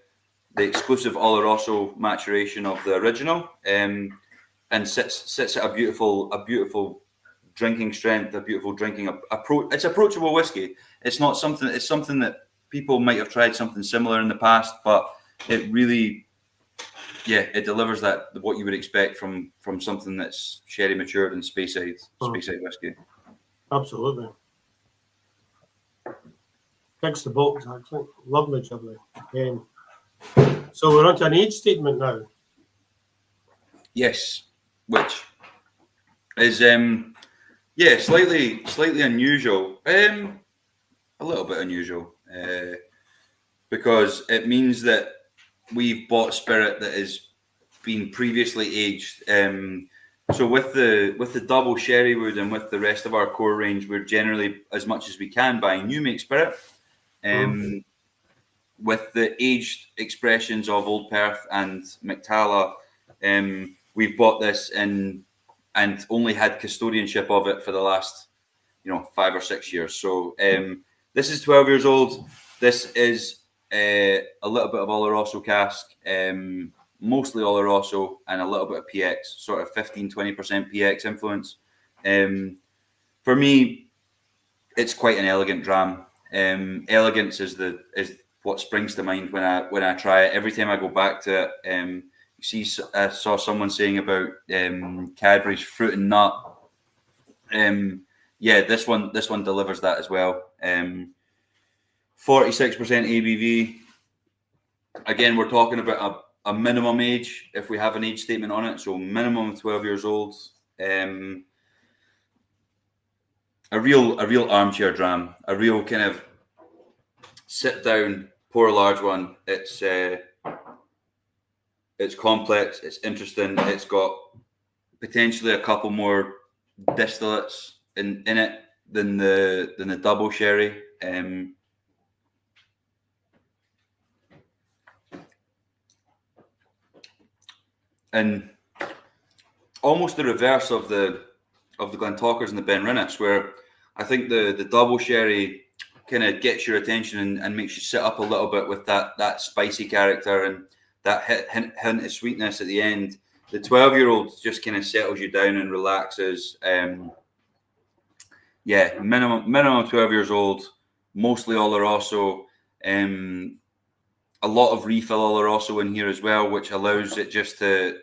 exclusive Oloroso maturation of the original, and sits at a beautiful drinking strength, a beautiful drinking approach. It's approachable whiskey. It's something that people might have tried something similar in the past, but it really, it delivers what you would expect from something that's sherry matured and Speyside whiskey. Absolutely. Ticks the box, actually. Lovely. Again. So we're on to an age statement now. Yes, which is slightly unusual, a little bit unusual, because it means that we've bought spirit that has been previously aged. So with the double sherry wood and with the rest of our core range, we're generally, as much as we can, buying new make spirit. With the aged expressions of Old Perth and Mactala, we've bought this and only had custodianship of it for the last 5 or 6 years. So this is 12 years old. This is a little bit of Oloroso cask, mostly Oloroso, and a little bit of PX, sort of 15-20% PX influence. For me, it's quite an elegant dram. Elegance is what springs to mind when I try it. Every time I go back to it, I saw someone saying about Cadbury's fruit and nut. Yeah, this one delivers that as well. 46% ABV. Again, we're talking about a minimum age if we have an age statement on it. So minimum 12 years old. A real armchair dram. A real kind of sit down, pour a large one. It's complex. It's interesting. It's got potentially a couple more distillates in it than the double sherry. And almost the reverse of the Glentalkers and the Benrinnes, where I think the double sherry kind of gets your attention and makes you sit up a little bit with that spicy character and that hint of sweetness at the end. The 12-year-old just kind of settles you down and relaxes. Yeah, minimum 12 years old, mostly Oloroso. A lot of refill Oloroso in here as well, which allows it just to.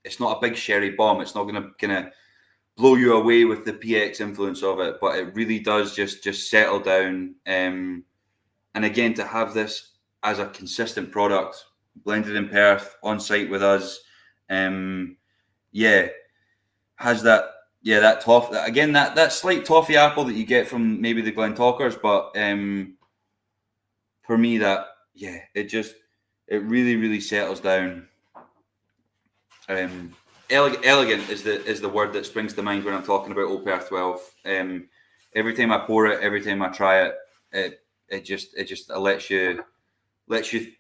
It's not a big sherry bomb. It's not going to kind of blow you away with the PX influence of it, but it really does just settle down. And again, to have this as a consistent product, blended in Perth, on site with us, has that toffee again, that slight toffee apple that you get from maybe the Glentalkers, but for me it really settles down. Elegant is the word that springs to mind when I'm talking about Old Perth 12. Every time I pour it, every time I try it, it just lets you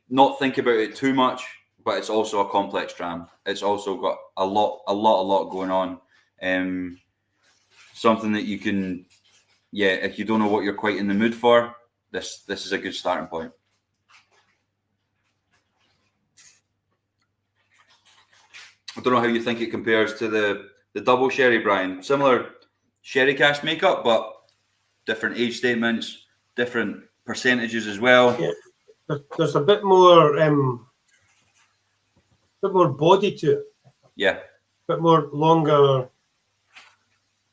not think about it too much, but it's also a complex dram. It's also got a lot going on. Something that you can, if you don't know what you're quite in the mood for, this is a good starting point. I don't know how you think it compares to the double sherry, Brian. Similar sherry cask makeup, but different age statements, different percentages as well. Yeah, there's a bit more body to it. Yeah, a bit more longer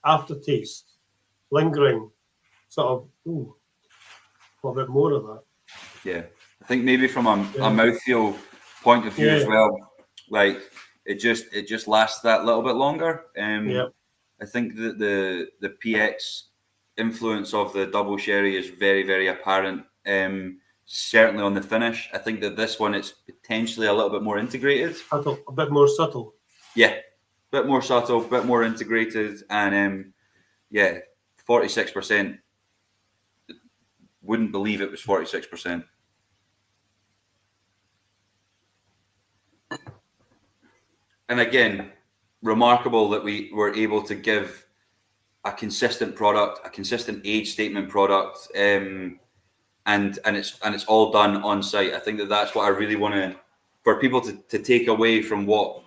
aftertaste, lingering, sort of. A bit more of that. Yeah, I think maybe from a mouthfeel point of view as well, like. It just lasts that little bit longer. I think that the PX influence of the double sherry is very apparent. Certainly on the finish. I think that this one it's potentially a little bit more integrated. A bit more subtle. Yeah, a bit more subtle, a bit more integrated, and 46%. Wouldn't believe it was 46%. And again, remarkable that we were able to give a consistent product, a consistent age statement product, and it's all done on site. I think that that's what I really want for people to take away from what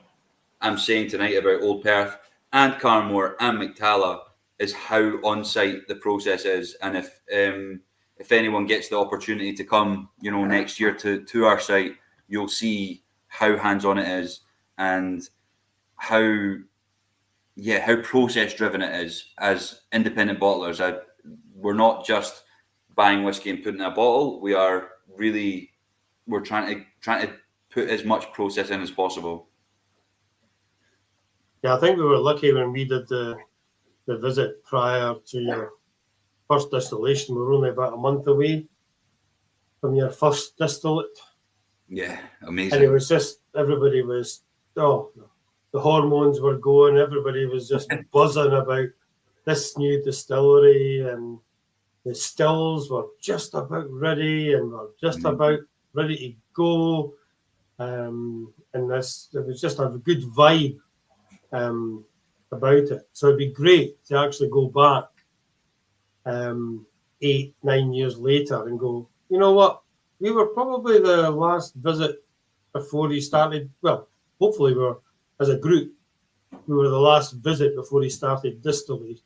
I'm saying tonight about Old Perth and Carmore and McTalla is how on site the process is. And if anyone gets the opportunity to come, next year to our site, you'll see how hands-on it is. And how process driven it is as independent bottlers. We're not just buying whiskey and putting in a bottle. We're trying to put as much process in as possible. Yeah, I think we were lucky when we did the visit prior to your first distillation. We were only about a month away from your first distillate. Yeah, amazing. And it was just, everybody was, the hormones were going. Everybody was just buzzing about this new distillery, and the stills were just about ready and were just about ready to go. And there was just a good vibe about it. So it'd be great to actually go back 8-9 years later and go, you know what? We were probably the last visit before he started. Well, hopefully we were, as a group, we were the last visit before he started distillation.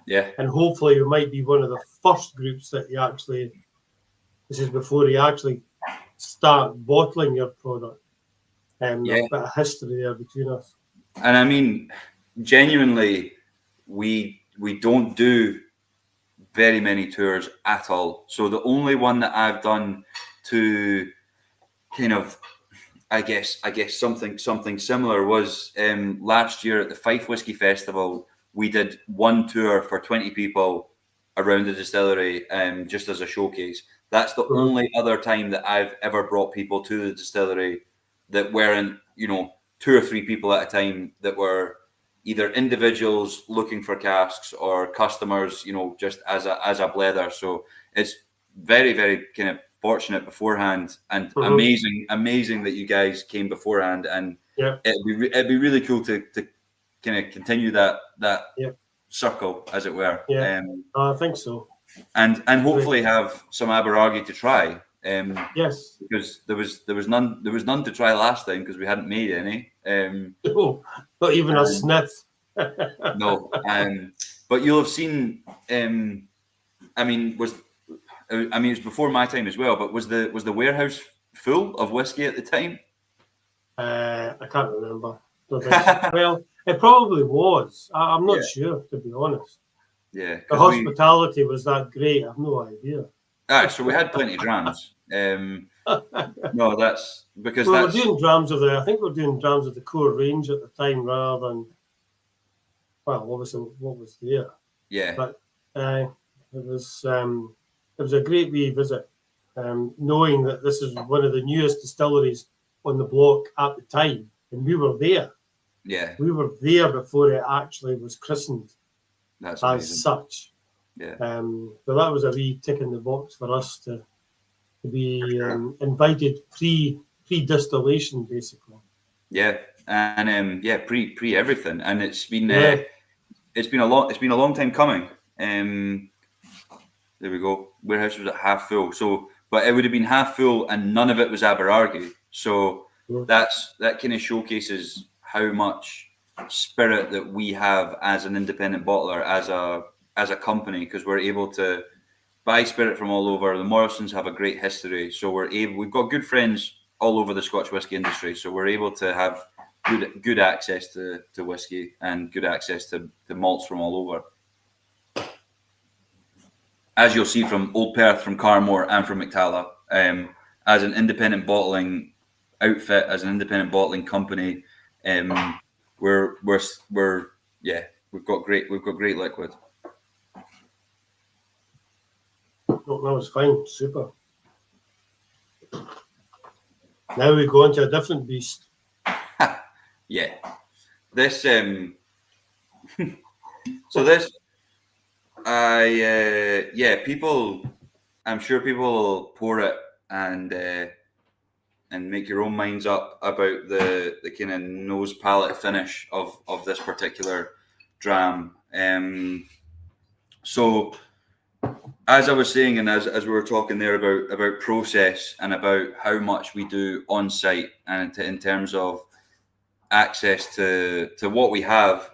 Yeah. And hopefully we might be one of the first groups that you actually, this is before you actually start bottling your product. There's a bit of history there between us. And I mean, genuinely, we don't do very many tours at all. So the only one that I've done to kind of, I guess something similar was last year at the Fife Whisky Festival. We did one tour for 20 people around the distillery, just as a showcase. That's the only other time that I've ever brought people to the distillery that weren't, 2 or 3 people at a time, that were either individuals looking for casks or customers, just as a blether. So it's very, very kind of fortunate beforehand, and amazing that you guys came beforehand, and it'd be really cool to kind of continue that circle, as it were. I think so. And hopefully have some Aberargi to try. Yes, because there was none to try last time because we hadn't made any. No, not even a sniff. No, but you'll have seen. I mean, it was before my time as well. But was the warehouse full of whiskey at the time? I can't remember. Don't think so. Well, it probably was. I'm not sure, to be honest. Yeah, the hospitality was that great. I have no idea. So we had plenty of drams. No, that's because we're doing drams of I think we're doing drams of the core range at the time rather than, well, obviously what was there. Yeah. But it was a great wee visit, knowing that this is one of the newest distilleries on the block at the time, and we were there. Yeah. We were there before it actually was christened. That's as amazing. Such. Yeah. So that was a wee tick in the box for us to be invited pre-distillation, basically. Yeah, and pre everything, and it's been a long time coming. There we go. Warehouse was at half full, but it would have been half full, and none of it was Aberargi. So that kind of showcases how much spirit that we have as an independent bottler, as a company, because we're able to buy spirit from all over. The Morrisons have a great history, so we've got good friends all over the Scotch whisky industry, so we're able to have good access to whisky and good access to malts from all over. As you'll see from Old Perth, from Carmore, and from Mactala, as an independent bottling outfit, as an independent bottling company, we've got great liquid. Oh, that was fine, super. Now we go into a different beast. Yeah, this so this people, I'm sure people will pour it and make your own minds up about the kind of nose palate finish of this particular dram. So as I was saying, and as we were talking there about process and about how much we do on site, and in terms of access to what we have,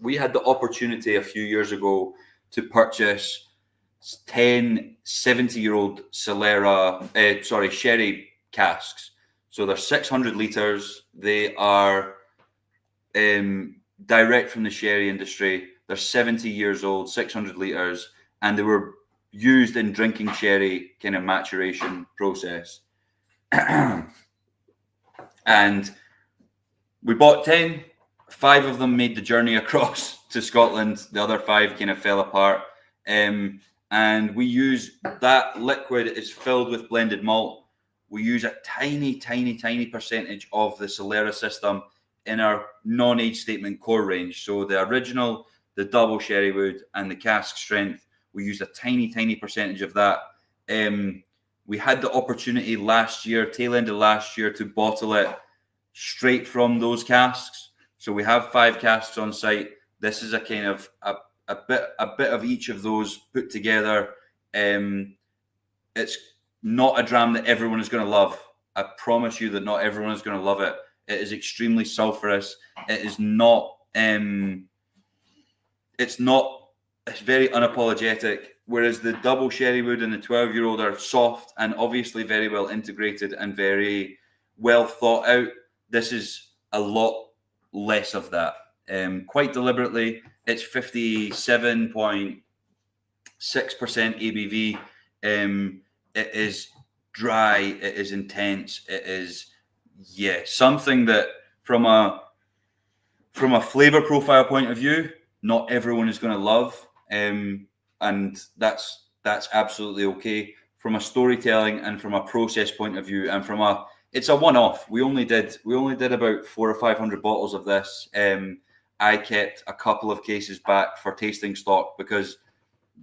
we had the opportunity a few years ago to purchase 10 70-year-old sherry casks. So they're 600 litres. They are direct from the sherry industry. They're 70 years old, 600 litres, and they were used in drinking sherry kind of maturation process. And we bought 10. 5 of them made the journey across to Scotland. The other 5 kind of fell apart. And we use that liquid is filled with blended malt. We use a tiny percentage of the Solera system in our non-age statement core range. So the original, the double sherry wood, and the cask strength, we used a tiny percentage of that. We had the opportunity last year, tail end of last year, to bottle it straight from those casks. So we have 5 casks on site. This is a kind of a bit of each of those put together. It's not a dram that everyone is going to love. I promise you that not everyone is going to love it. It is extremely sulfurous. It is not. It's not it's very unapologetic. Whereas the double sherry wood and the 12-year-old are soft and obviously very well integrated and very well thought out. This is a lot less of that. Quite deliberately, it's 57.6% ABV. It is dry. It is intense. It is, something that from a flavor profile point of view, not everyone is going to love, and that's absolutely okay. From a storytelling and from a process point of view, and it's a one-off. We only did about 400 or 500 bottles of this. I kept a couple of cases back for tasting stock because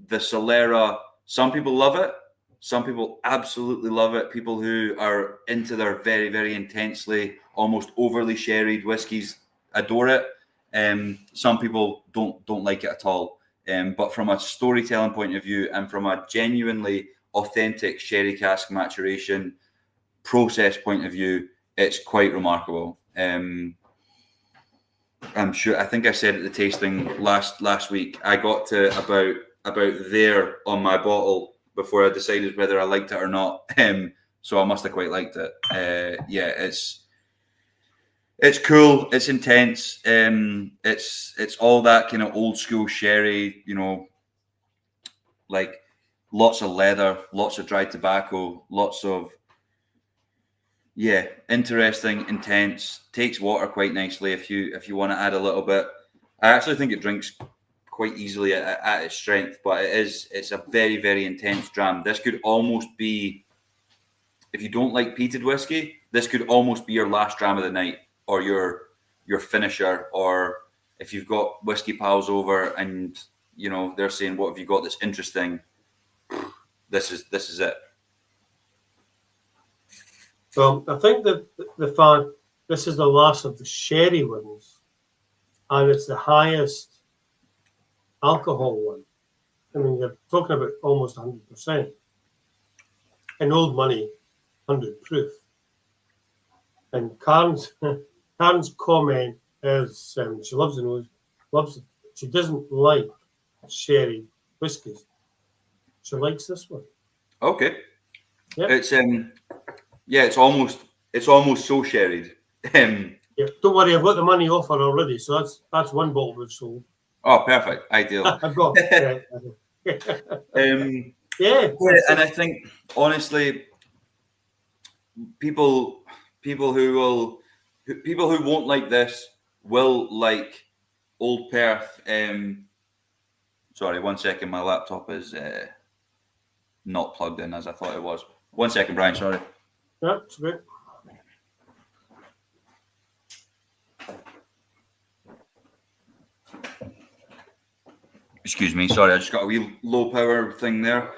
the Solera, some people love it. Some people absolutely love it. People who are into their very, very intensely, almost overly sherried whiskies adore it. Some people don't like it at all. But from a storytelling point of view and from a genuinely authentic sherry cask maturation process point of view, it's quite remarkable. I'm sure. I think I said at the tasting last week, I got to about there on my bottle before I decided whether I liked it or not. So I must have quite liked it. It's cool. It's intense. It's all that kind of old school sherry. Like lots of leather, lots of dried tobacco, lots of interesting, intense. Takes water quite nicely if you want to add a little bit. I actually think it drinks quite easily at its strength, but it's a very, very intense dram. This could almost be, if you don't like peated whiskey, this could almost be your last dram of the night or your finisher, or if you've got whiskey pals over and they're saying, what have you got that's interesting? This is it. Well, I think that the fact this is the last of the sherry ones, and it's the highest alcohol one. I mean, you're talking about almost 100%. In old money, 100 proof. And Karen's comment is she loves the nose, she doesn't like sherry whiskies. She likes this one. Okay. Yep. It's almost so sherried. Yeah, don't worry, I've got the money off her already, so that's one bottle we've sold. Oh, perfect, ideal. I've got. And I think honestly, people who won't like this will like Old Perth. Sorry, 1 second, my laptop is not plugged in as I thought it was. 1 second, Brian. Sorry. Yeah, it's good. Excuse me. Sorry, I just got a wee low power thing there.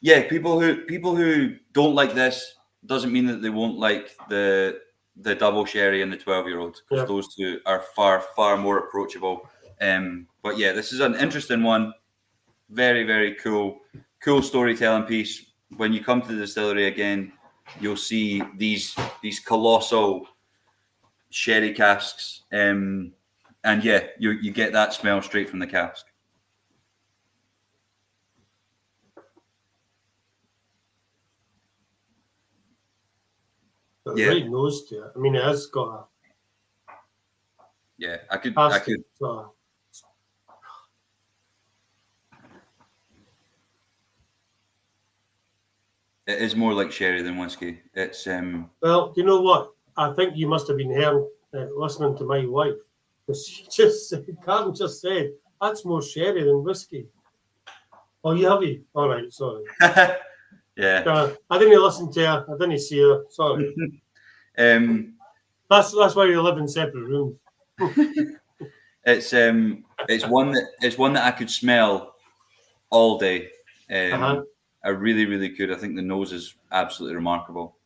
People who don't like this doesn't mean that they won't like the double sherry and the 12-year-old, because those two are far more approachable. But this is an interesting one. Very, very cool storytelling piece. When you come to the distillery again, you'll see these colossal sherry casks, and you get that smell straight from the cask. Right nose to it. I mean, it has got a. Yeah, I could. It is more like sherry than whiskey. It's Well, you know what? I think you must have been listening to my wife, because Karen just said that's more sherry than whiskey. Oh, you have you? All right, sorry. Yeah. I didn't listen to her. I didn't see her. Sorry. That's why we live in separate rooms. It's one that I could smell all day. I really, really could. I think the nose is absolutely remarkable.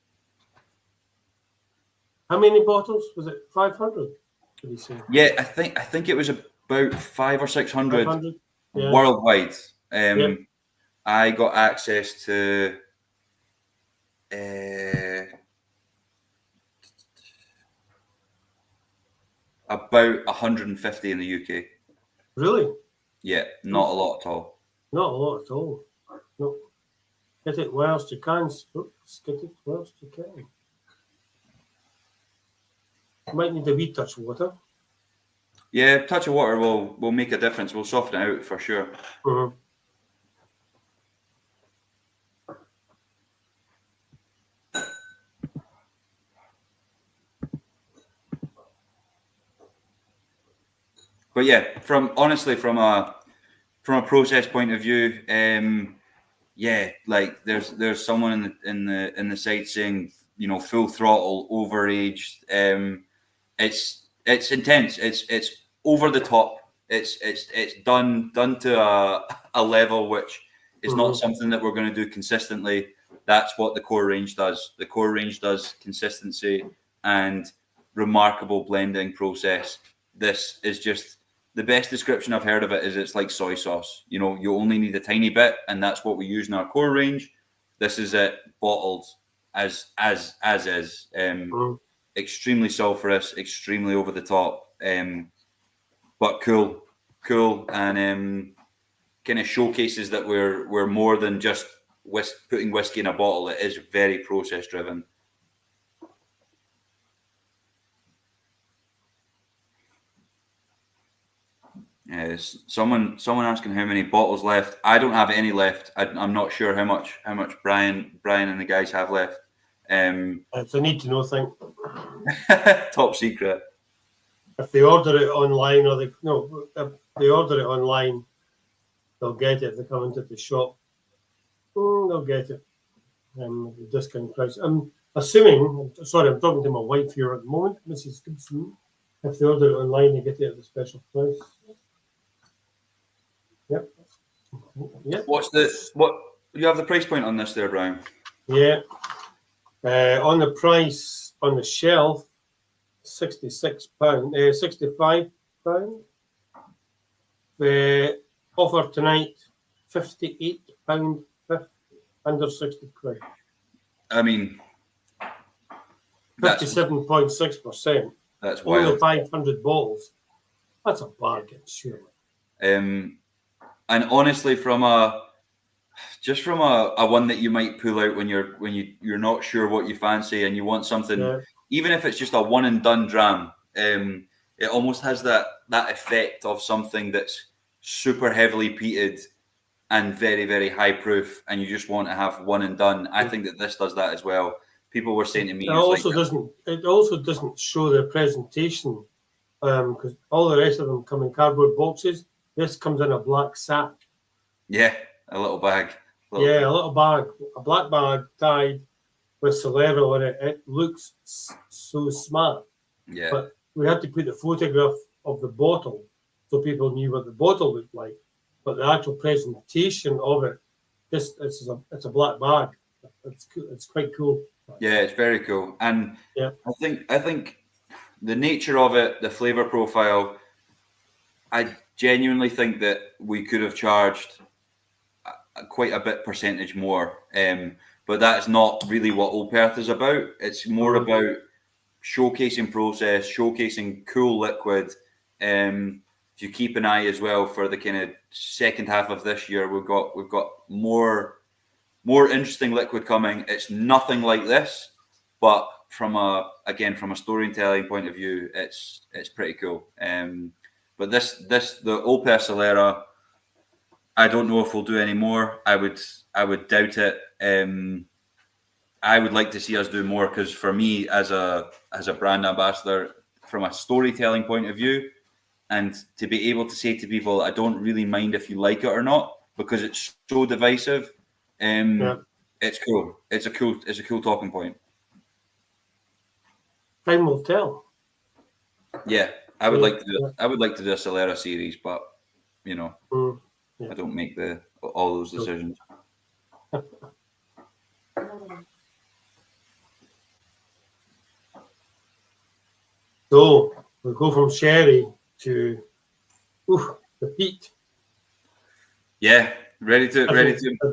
How many bottles was it? 500? Did you say? Yeah, I think it was about 500 or 600 worldwide. I got access to about 150 in the UK. Really? Yeah, not a lot at all. Not a lot at all. No. Get it whilst you can. Oops, get it whilst you can. Might need a wee touch of water. Yeah, touch of water will make a difference. We'll soften it out for sure. Mm-hmm. But yeah, from a process point of view, yeah, like there's someone in the site saying, you know, full throttle, overaged. It's intense. It's over the top. It's done to a level which is not something that we're going to do consistently. That's what the core range does. The core range does consistency and remarkable blending process. This is just the best description I've heard of it. Is it's like soy sauce. You know, you only need a tiny bit, and that's what we use in our core range. This is it bottled as is. Extremely sulfurous, extremely over the top, but cool, and kind of showcases that we're more than just putting whiskey in a bottle. It is very process driven. Someone asking how many bottles left. I don't have any left. I'm not sure how much Brian and the guys have left. It's a need to know thing. Top secret. If they order it online, if they order it online, they'll get it. If they come into the shop, they'll get it. The discount price. I'm assuming. Sorry, I'm talking to my wife here at the moment, Mrs. Gibson. If they order it online, they get it at the special price. Yep. Yep. What you have the price point on this there, Brian? Yeah. On the price on the shelf, £65. The offer tonight, £58, under 60 quid. I mean, 57.6%. That's wild. Only 500 bottles. That's a bargain, surely. And honestly, from a one that you might pull out when you're not sure what you fancy and you want something, even if it's just a one and done dram, it almost has that effect of something that's super heavily peated and very, very high proof, and you just want to have one and done. I think that this does that as well. People were saying to me, it also doesn't show the presentation, because all the rest of them come in cardboard boxes. This comes in a black sack. Yeah, a little bag. A little bag, a black bag tied with Solero in it. It looks so smart. Yeah. But we had to put the photograph of the bottle so people knew what the bottle looked like. But the actual presentation of it, it's a black bag. It's cool. It's quite cool. Yeah, it's very cool. And I think the nature of it, the flavor profile, I genuinely think that we could have charged quite a bit percentage more. But that's not really what Old Perth is about. It's more about showcasing process, showcasing cool liquid. If you keep an eye as well for the kind of second half of this year, we've got more interesting liquid coming. It's nothing like this, but from a storytelling point of view, it's pretty cool. But the Old Perth Solera, I don't know if we'll do any more. I would doubt it. I would like to see us do more, because for me, as a brand ambassador, from a storytelling point of view, and to be able to say to people, I don't really mind if you like it or not, because it's so divisive. It's cool. It's a cool talking point. Time will tell. Yeah, I would like to do a Solera series, but you know, I don't make all those decisions. So we go from sherry to the peat. Yeah, ready to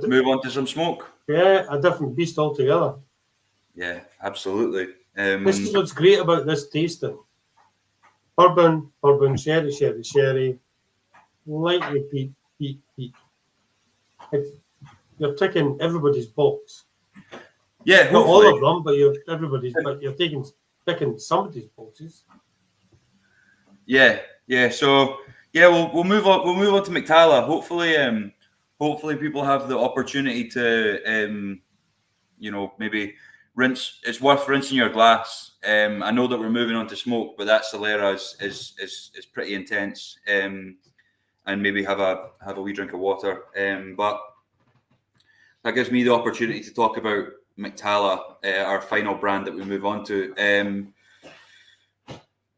move on to some smoke. Yeah, a different beast altogether. Yeah, absolutely. This is what's great about this tasting. Bourbon, sherry. lightly peat. You're ticking everybody's box. Yeah, Not hopefully. all of them, but you're picking somebody's boxes. Yeah. So yeah, we'll move on. We'll move on to McTalla. Hopefully people have the opportunity to maybe rinse. It's worth rinsing your glass. I know that we're moving on to smoke, but that Solera is pretty intense. And maybe have a wee drink of water. But that gives me the opportunity to talk about McTalla, our final brand that we move on to.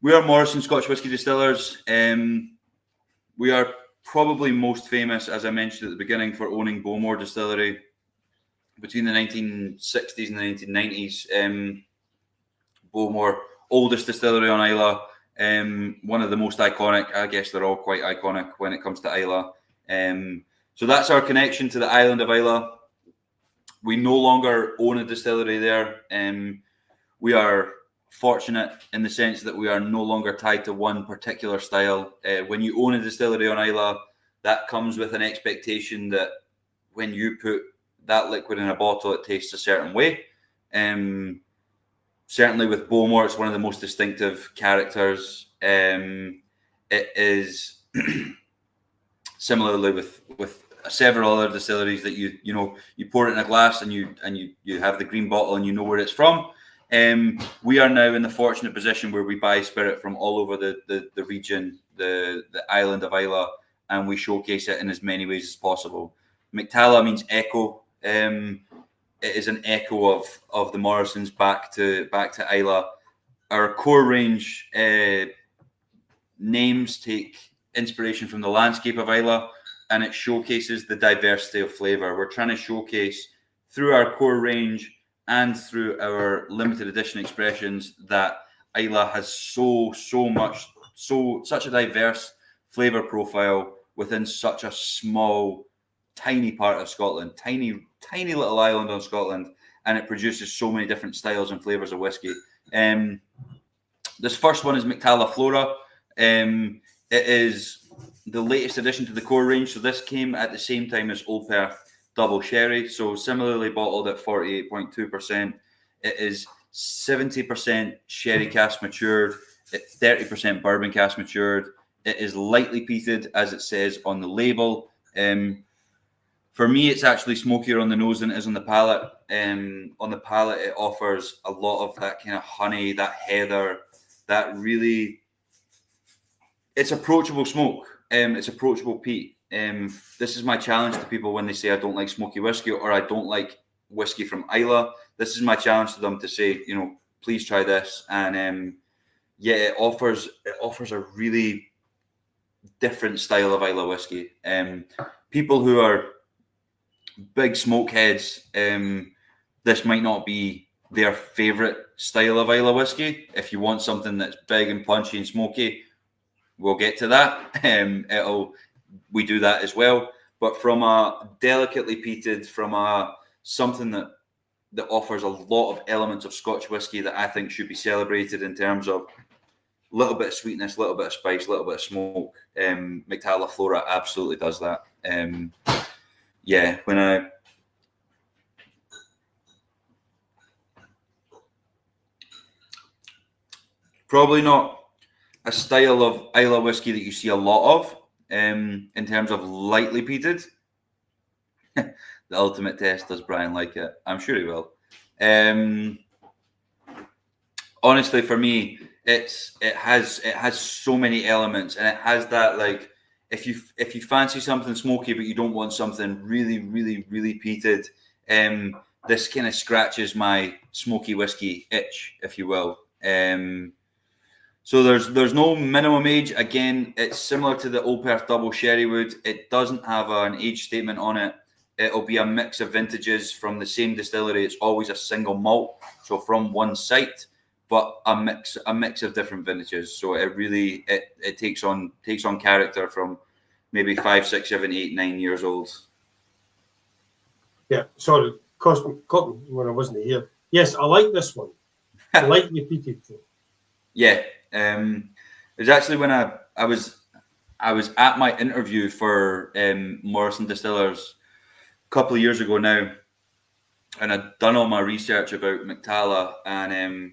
We are Morrison Scotch Whisky Distillers. We are probably most famous, as I mentioned at the beginning, for owning Bowmore Distillery between the 1960s and the 1990s. Bowmore, oldest distillery on Islay, one of the most iconic. I guess they're all quite iconic when it comes to Islay. So that's our connection to the island of Islay. We no longer own a distillery there. We are fortunate in the sense that we are no longer tied to one particular style. When you own a distillery on Islay, that comes with an expectation that when you put that liquid in a bottle, it tastes a certain way. Certainly with Bowmore, it's one of the most distinctive characters. It is similarly with several other distilleries that you pour it in a glass and you have the green bottle and you know where it's from. We are now in the fortunate position where we buy spirit from all over the region, the island of Islay, and we showcase it in as many ways as possible. McTalla means echo. It is an echo of the Morrisons back to Islay. Our core range names take inspiration from the landscape of Islay, and it showcases the diversity of flavour. We're trying to showcase through our core range and through our limited edition expressions that Islay has such a diverse flavour profile within such a small, tiny part of Scotland, tiny little island on Scotland, and it produces so many different styles and flavours of whiskey. This first one is McTalla Flora. It is the latest addition to the core range, so this came at the same time as Old Perth Double Sherry, so similarly bottled at 48.2%. It is 70% sherry cask matured, 30% bourbon cask matured. It is lightly peated, as it says on the label. For me, it's actually smokier on the nose than it is on the palate. On the palate, it offers a lot of that kind of honey, that heather, that really... It's approachable smoke. It's approachable peat. This is my challenge to people when they say I don't like smoky whiskey or I don't like whiskey from Islay. This is my challenge to them to say, please try this. And it offers a really different style of Islay whiskey. People who are big smoke heads, this might not be their favourite style of Islay whiskey. If you want something that's big and punchy and smoky, we'll get to that. We do that as well. But from a delicately peated, from something that offers a lot of elements of Scotch whiskey that I think should be celebrated in terms of a little bit of sweetness, a little bit of spice, a little bit of smoke. McTalla Flora absolutely does that. When I probably not a style of Islay whiskey that you see a lot of in terms of lightly peated. The ultimate test, does Brian like it? I'm sure he will. Honestly, for me, it has so many elements, and it has that, like, if you fancy something smoky but you don't want something really, really, really peated, this kind of scratches my smoky whiskey itch, if you will. So there's no minimum age. Again, it's similar to the Old Perth Double Sherrywood. It doesn't have an age statement on it. It'll be a mix of vintages from the same distillery. It's always a single malt, so from one site, but a mix of different vintages. So it really it takes on character from maybe 5, 6, 7, 8, 9 years old. Yeah, sorry, Cotton, when I wasn't here. Yes, I like this one. Lightly peated. Yeah. It was actually when I I was at my interview for Morrison Distillers a couple of years ago now, and I'd done all my research about Mactala, and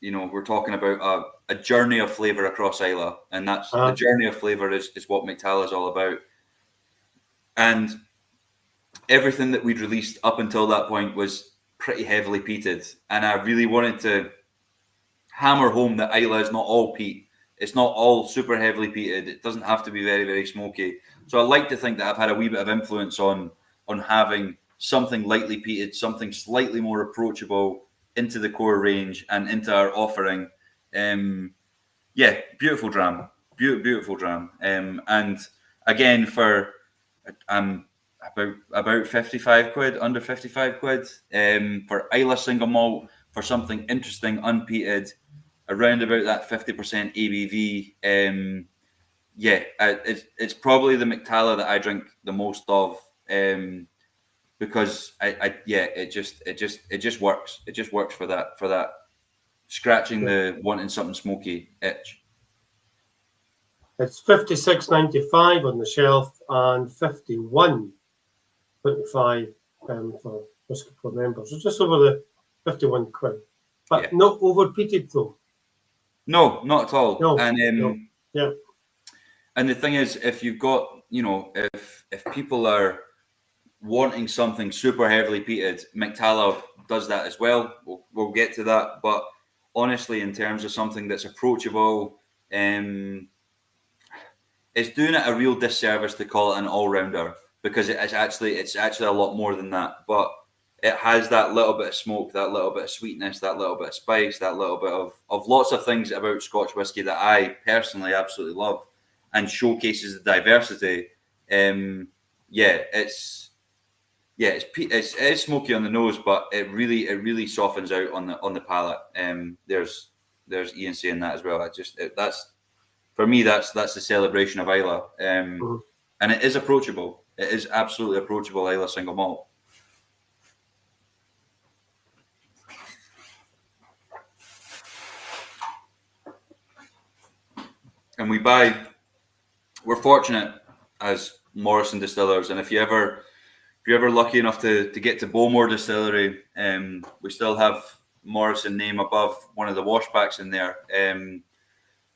we're talking about a journey of flavour across Islay, and that's the journey of flavour is what Mactala is all about. And everything that we'd released up until that point was pretty heavily peated, and I really wanted to hammer home that Islay is not all peat. It's not all super heavily peated. It doesn't have to be very, very smoky. So I like to think that I've had a wee bit of influence on having something lightly peated, something slightly more approachable into the core range and into our offering. Beautiful dram, beautiful dram. And again, for about 55 quid, under 55 quid, for Islay single malt, for something interesting, unpeated, around about that 50% ABV. It's probably the Mactala that I drink the most of, because it just works. It just works for that scratching the wanting something smoky itch. It's 56.95 on the shelf and 51.25 for Whisky Club members. So just over the 51 quid, but not overpeated though. No, not at all. No, and no. And the thing is, if you've got, if people are wanting something super heavily peated, Mactala does that as well. We'll get to that, but honestly, in terms of something that's approachable, it's doing it a real disservice to call it an all-rounder, because it's actually a lot more than that. But it has that little bit of smoke, that little bit of sweetness, that little bit of spice, that little bit of lots of things about Scotch whisky that I personally absolutely love, and showcases the diversity. It's smoky on the nose, but it really softens out on the palate. There's Ian saying that as well. That's for me. That's the celebration of Islay, and it is approachable. It is absolutely approachable Islay single malt. And we're fortunate as Morrison Distillers, and if you're ever lucky enough to get to Bowmore Distillery, we still have Morrison name above one of the washbacks in there.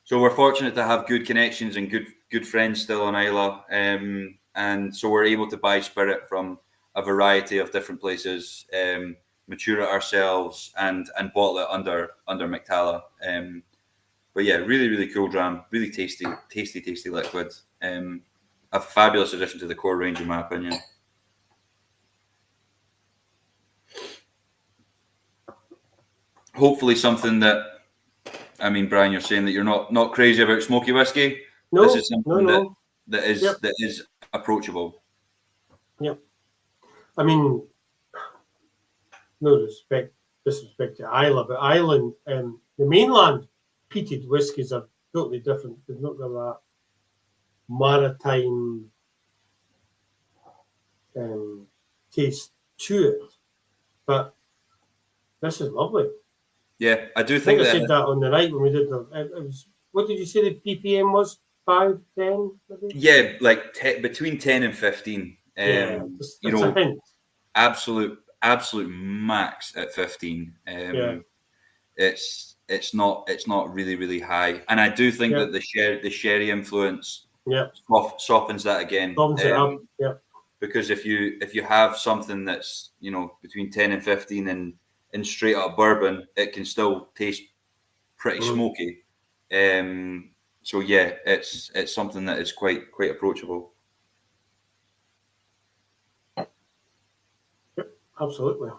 So we're fortunate to have good connections and good friends still on Islay, and so we're able to buy spirit from a variety of different places, mature it ourselves, and bottle it under Mactala. But yeah, really cool dram, really tasty liquid. A fabulous addition to the core range, in my opinion. Hopefully something that, Brian, you're saying that you're not crazy about smoky whiskey. No, this is something no. that is approachable. Yep. No disrespect to Islay, but Ireland, the mainland peated whiskies are totally different. There's not really that maritime taste to it, but this is lovely. Yeah, I do I think I said that on the night when we did it was, what did you say the PPM was? 5, 10? Maybe? Yeah, like between 10 and 15. That's a hint. Absolute max at 15. It's not really high, and I do think that the sherry influence softens that again. Because if you have something that's between 10 and 15 and straight up bourbon, it can still taste pretty smoky. So yeah, it's something that is quite approachable. Absolutely.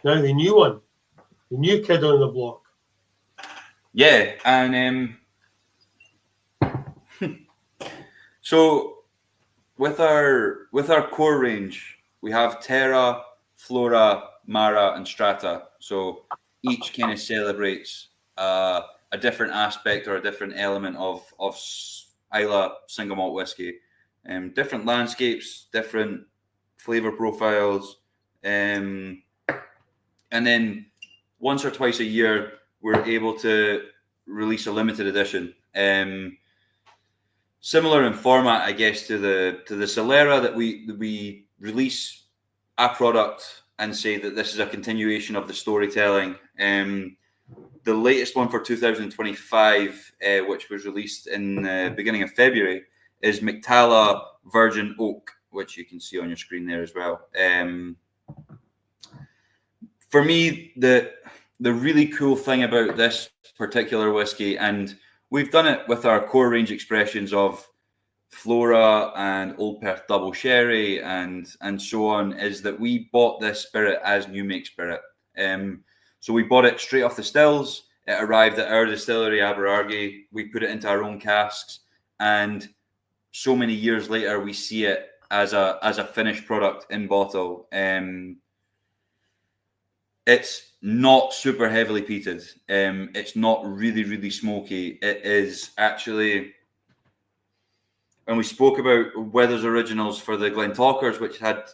Now the new one, the new kid on the block. Yeah, and so with our core range, we have Terra, Flora, Mara, and Strata. So each kind of celebrates a different aspect or a different element of Islay single malt whiskey. Different landscapes, different flavor profiles, and then once or twice a year we're able to release a limited edition. Similar in format, I guess, to the Solera, that we release a product and say that this is a continuation of the storytelling. The latest one for 2025, which was released in the beginning of February, is Mactala Virgin Oak, which you can see on your screen there as well. For me, the really cool thing about this particular whiskey, and we've done it with our core range expressions of Flora and Old Perth Double Sherry and so on, is that we bought this spirit as new make spirit. So we bought it straight off the stills. It arrived at our distillery, Aberargie. We put it into our own casks, and so many years later, we see it as a finished product in bottle. It's not super heavily peated. It's not really smoky. It is actually, and we spoke about Weathers Originals for the Glentalkers, which had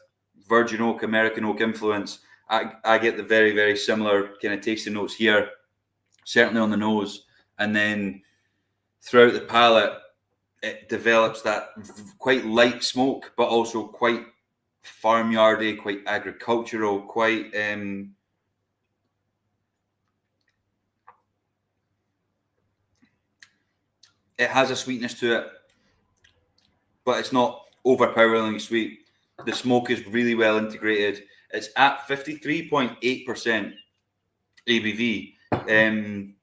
Virgin Oak, American Oak influence. I get the very similar kind of tasting notes here, certainly on the nose, and then throughout the palate, it develops that quite light smoke, but also quite farmyardy, quite agricultural, quite it has a sweetness to it, but it's not overpoweringly sweet. The smoke is really well integrated. It's at 53.8% ABV,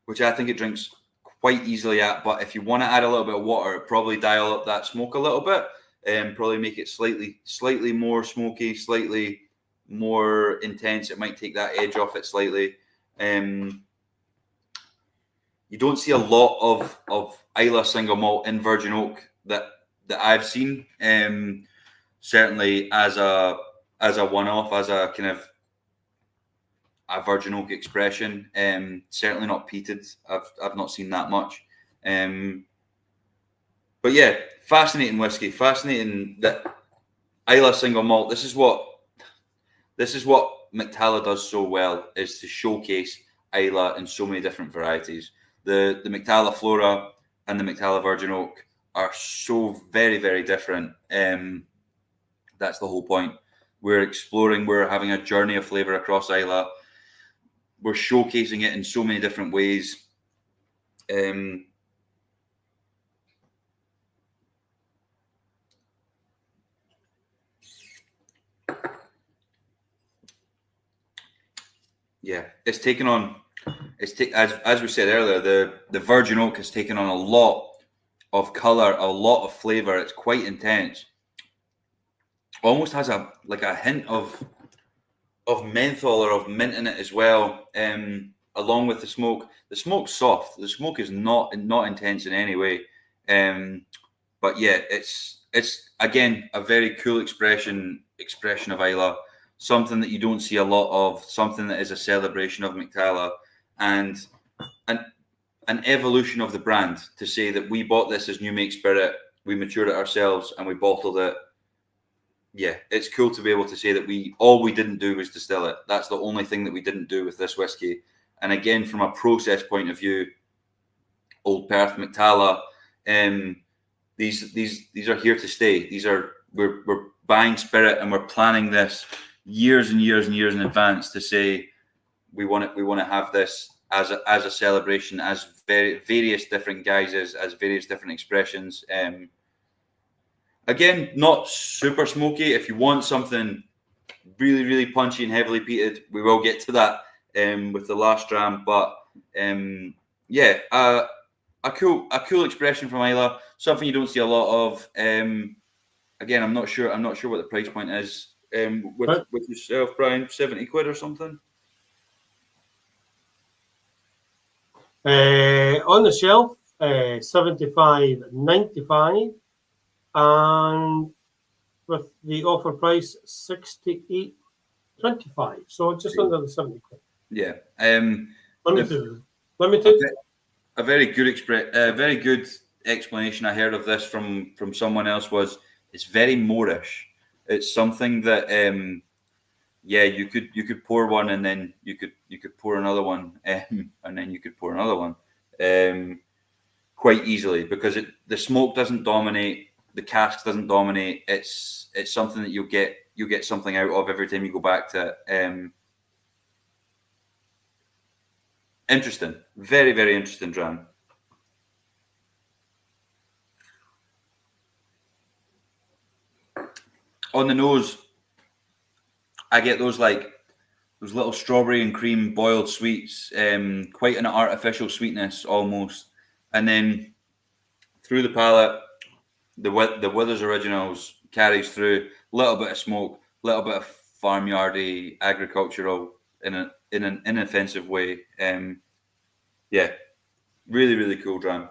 which I think it drinks quite easily at. But if you want to add a little bit of water, probably dial up that smoke a little bit, and probably make it slightly more smoky, slightly more intense. It might take that edge off it slightly. You don't see a lot of Islay single malt in Virgin Oak that I've seen. Certainly as a one-off, as a kind of a Virgin Oak expression. Certainly not peated. I've not seen that much. But yeah, fascinating whiskey. Fascinating that Islay single malt. This is what Mactala does so well, is to showcase Islay in so many different varieties. The Mactala Flora and the Mactala Virgin Oak are so very different. That's the whole point. We're exploring, we're having a journey of flavour across Islay. We're showcasing it in so many different ways. Yeah, it's taken on, as we said earlier, the Virgin Oak has taken on a lot of colour, a lot of flavour. It's quite intense. Almost has a hint of menthol or of mint in it as well, along with the smoke. The smoke's soft. The smoke is not intense in any way. But yeah, it's again a very cool expression of Islay. Something that you don't see a lot of. Something that is a celebration of Mactala, and an evolution of the brand. To say that we bought this as new make spirit, we matured it ourselves, and we bottled it. Yeah, it's cool to be able to say that all we didn't do was distill it. That's the only thing that we didn't do with this whiskey. And again, from a process point of view, Old Perth, Mactala, these are here to stay. We're buying spirit, and we're planning this years and years in advance to say we want to have this as a celebration, as various different guises, as various different expressions. Again, not super smoky. If you want something really punchy and heavily peated, we will get to that with the last dram. But yeah, a cool expression from Islay. Something you don't see a lot of. Again, I'm not sure what the price point is with yourself, Brian. 70 quid or something. On the shelf, 75.95. And with the offer price, 68.25. So just under the 70 quid. Yeah. Limited. A very good explanation I heard of this from someone else was it's very Moorish. It's something that you could pour one, and then you could pour another one, and then you could pour another one. quite easily, because the smoke doesn't dominate, the cask doesn't dominate. It's something that you'll get something out of every time you go back to it. Interesting, very, very interesting dram. On the nose, I get those little strawberry and cream boiled sweets, quite an artificial sweetness almost, and then through the palate, the Withers Originals carries through, a little bit of smoke, a little bit of farmyardy, agricultural in an inoffensive way. Yeah, really, really cool dram.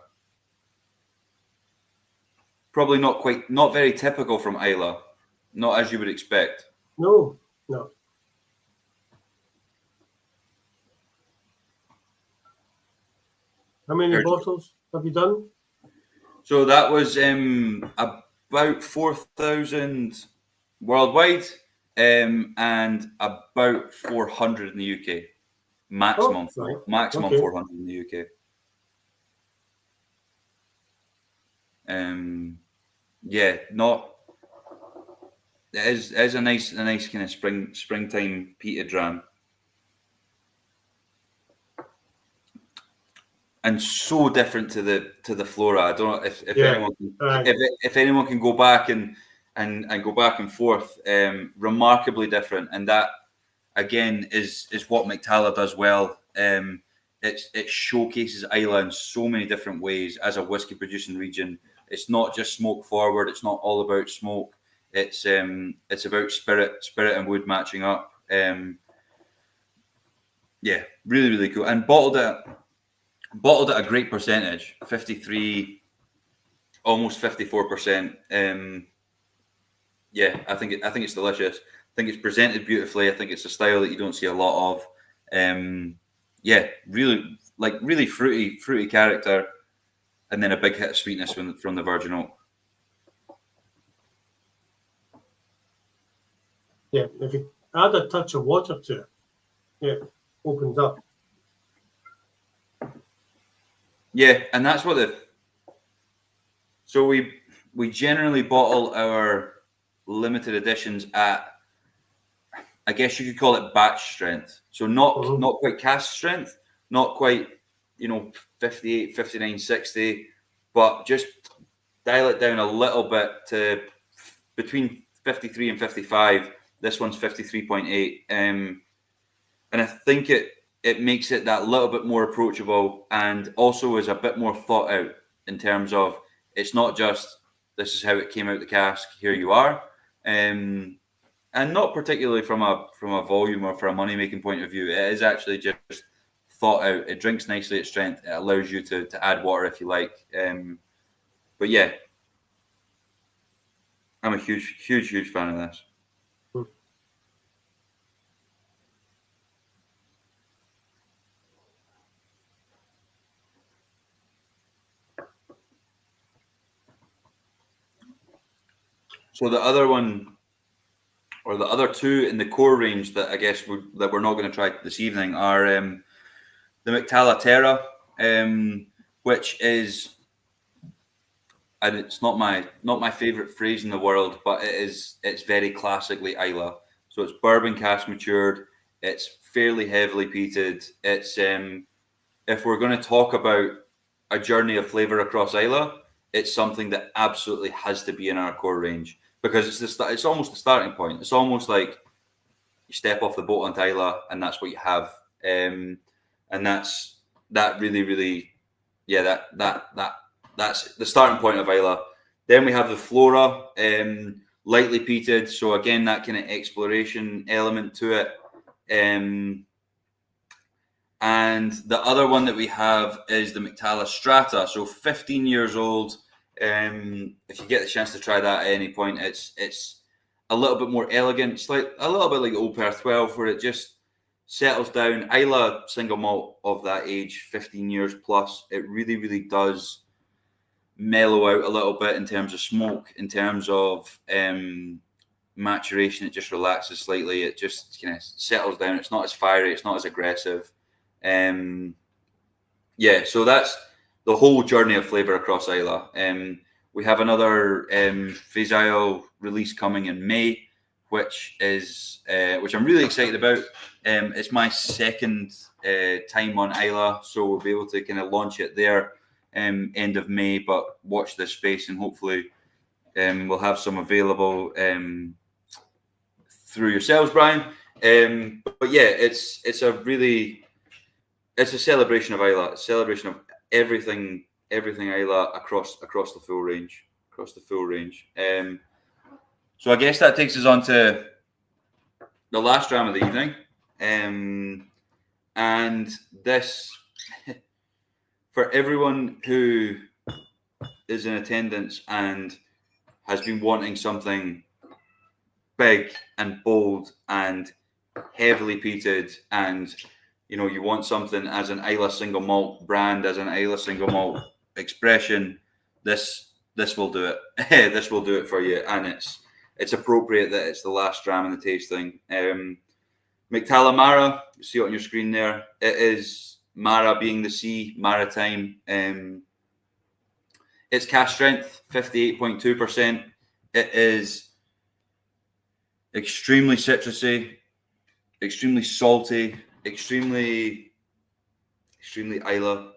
Probably not very typical from Islay, not as you would expect. No. How many bottles have you done? So that was about 4,000 worldwide, and about 400 in the UK. Maximum, right. Maximum Okay. 400 in the UK. Yeah, it is a nice kind of springtime peated dram, and so different to the Flora. I don't know if anyone can go back and go back and forth. Remarkably different, and that again is what Mactala does well. It showcases Islay in so many different ways as a whiskey producing region. It's not just smoke forward. It's not all about smoke. It's about spirit and wood matching up. Yeah, really, really cool. And bottled at a great percentage, 53, almost 54%. Yeah, I think it's delicious. I think it's presented beautifully. I think it's a style that you don't see a lot of. Yeah, really fruity character, and then a big hit of sweetness from the virgin oak. Yeah, if you add a touch of water to it, it opens up. Yeah, and that's what so we generally bottle our limited editions at, I guess you could call it batch strength. So not quite cask strength, not quite 58, 59, 60, but just dial it down a little bit to between 53 and 55. This one's 53.8, and I think it makes it that little bit more approachable, and also is a bit more thought out in terms of it's not just this is how it came out the cask, here you are, and not particularly from a volume or for a money making point of view. It is actually just thought out. It drinks nicely at strength. It allows you to add water if you like. But yeah, I'm a huge fan of this. So the other one, or the other two in the core range that I guess that we're not going to try this evening are the Mactala Terra, which is, and it's not my favorite phrase in the world, but it's very classically Islay. So it's bourbon cask matured. It's fairly heavily peated. It's if we're going to talk about a journey of flavour across Islay, it's something that absolutely has to be in our core range, because it's almost the starting point. It's almost like you step off the boat onto Islay and that's what you have, and that's really that's the starting point of Islay. Then we have the Flora, lightly peated, so again that kind of exploration element to it. And the other one that we have is the Mactala Strata, so 15 years old. If you get the chance to try that at any point, it's a little bit more elegant. It's like a little bit like Old Perth 12, where it just settles down. Islay single malt of that age, 15 years plus, it really does mellow out a little bit in terms of smoke, in terms of maturation. It just relaxes slightly. It just kind of settles down. It's not as fiery. It's not as aggressive. yeah, so that's the whole journey of flavour across Isla. We have another Faisail release coming in May, which I'm really excited about. It's my second time on Isla, so we'll be able to kind of launch it there end of May. But watch this space, and hopefully we'll have some available through yourselves, Brian. But yeah, it's a celebration of Isla, a celebration of everything Isla across the full range, So I guess that takes us on to the last dram of the evening, and this for everyone who is in attendance and has been wanting something big and bold and heavily peated, and you want something as an Isla single malt brand, as an Isla single malt expression. This will do it. This will do it for you, and it's appropriate that it's the last dram in the tasting. Mactala Mara, you see it on your screen there. It is Mara being the sea, maritime. It's cask strength, 58.2%. It is extremely citrusy, extremely salty, extremely Isla.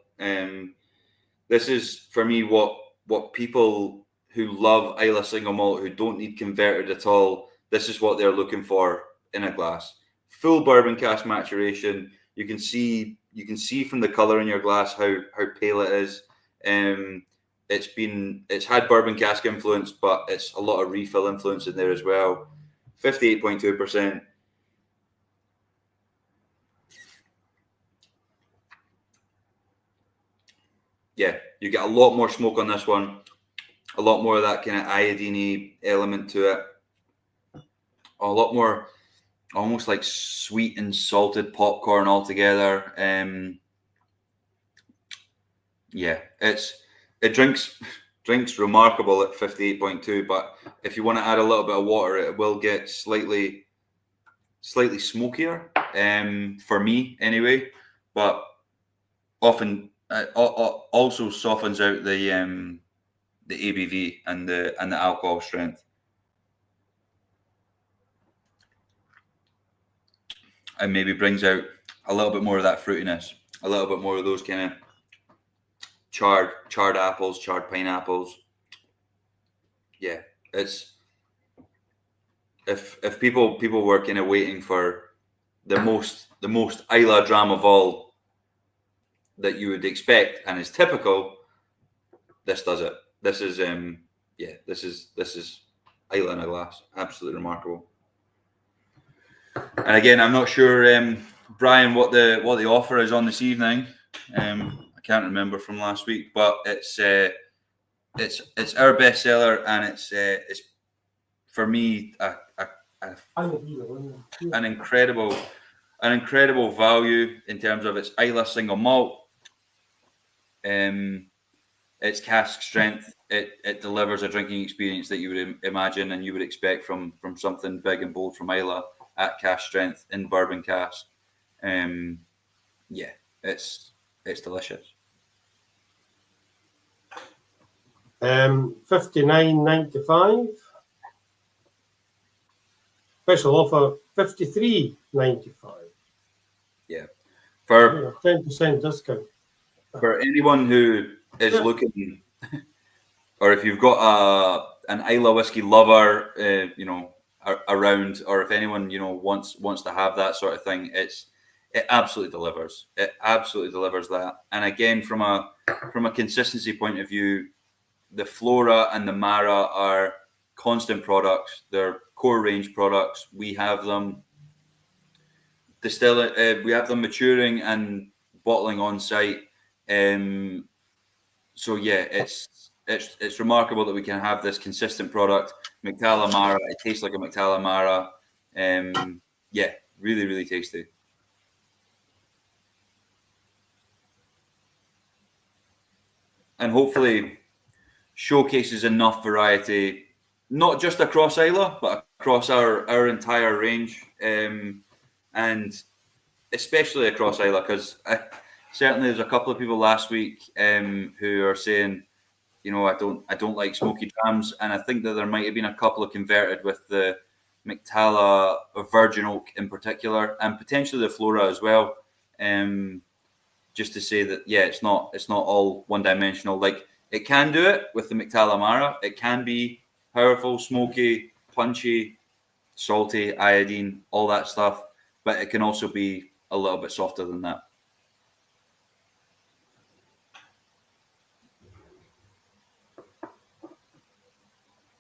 This is for me what people who love Isla single malt, who don't need converted at all, this is what they're looking for in a glass. Full bourbon cask maturation. You can see from the color in your glass how pale it is. It's had bourbon cask influence, but it's a lot of refill influence in there as well. 58.2%. Yeah, you get a lot more smoke on this one, a lot more of that kind of iodine element to it, a lot more almost like sweet and salted popcorn altogether. Yeah, it drinks remarkable at 58.2, but if you want to add a little bit of water, it will get slightly smokier, for me anyway, but often also softens out the ABV and the alcohol strength, and maybe brings out a little bit more of that fruitiness, a little bit more of those kind of charred apples, charred pineapples. Yeah, it's if people were kind of waiting for the most Isla dram of all that you would expect and is typical, this does it. This is this is Isla in a glass. Absolutely remarkable. And again, I'm not sure, Brian, what the offer is on this evening. I can't remember from last week, but it's our bestseller, and it's for me an incredible value in terms of its Isla single malt. Its cask strength, it delivers a drinking experience that you would imagine and you would expect from something big and bold from Isla at cask strength in bourbon cask. Yeah, it's delicious. 59.95. Special offer, 53.95. Yeah, for 10% discount. For anyone who is looking, or if you've got an Isla whiskey lover, around, or if anyone wants to have that sort of thing, it absolutely delivers. It absolutely delivers that. And again, from a consistency point of view, the Flora and the Mara are constant products. They're core range products. We have them we have them maturing and bottling on site. So yeah, it's remarkable that we can have this consistent product. Mactala Mara, it tastes like a Mactala Mara. Yeah, really, really tasty. And hopefully showcases enough variety, not just across Isla, but across our entire range, and especially across Isla, because certainly there's a couple of people last week who are saying, you know, I don't like smoky drams, and I think that there might have been a couple of converted with the Mactala or Virgin Oak in particular, and potentially the Flora as well. Just to say that, yeah, it's not all one dimensional. Like, it can do it with the Mactala Mara. It can be powerful, smoky, punchy, salty, iodine, all that stuff, but it can also be a little bit softer than that.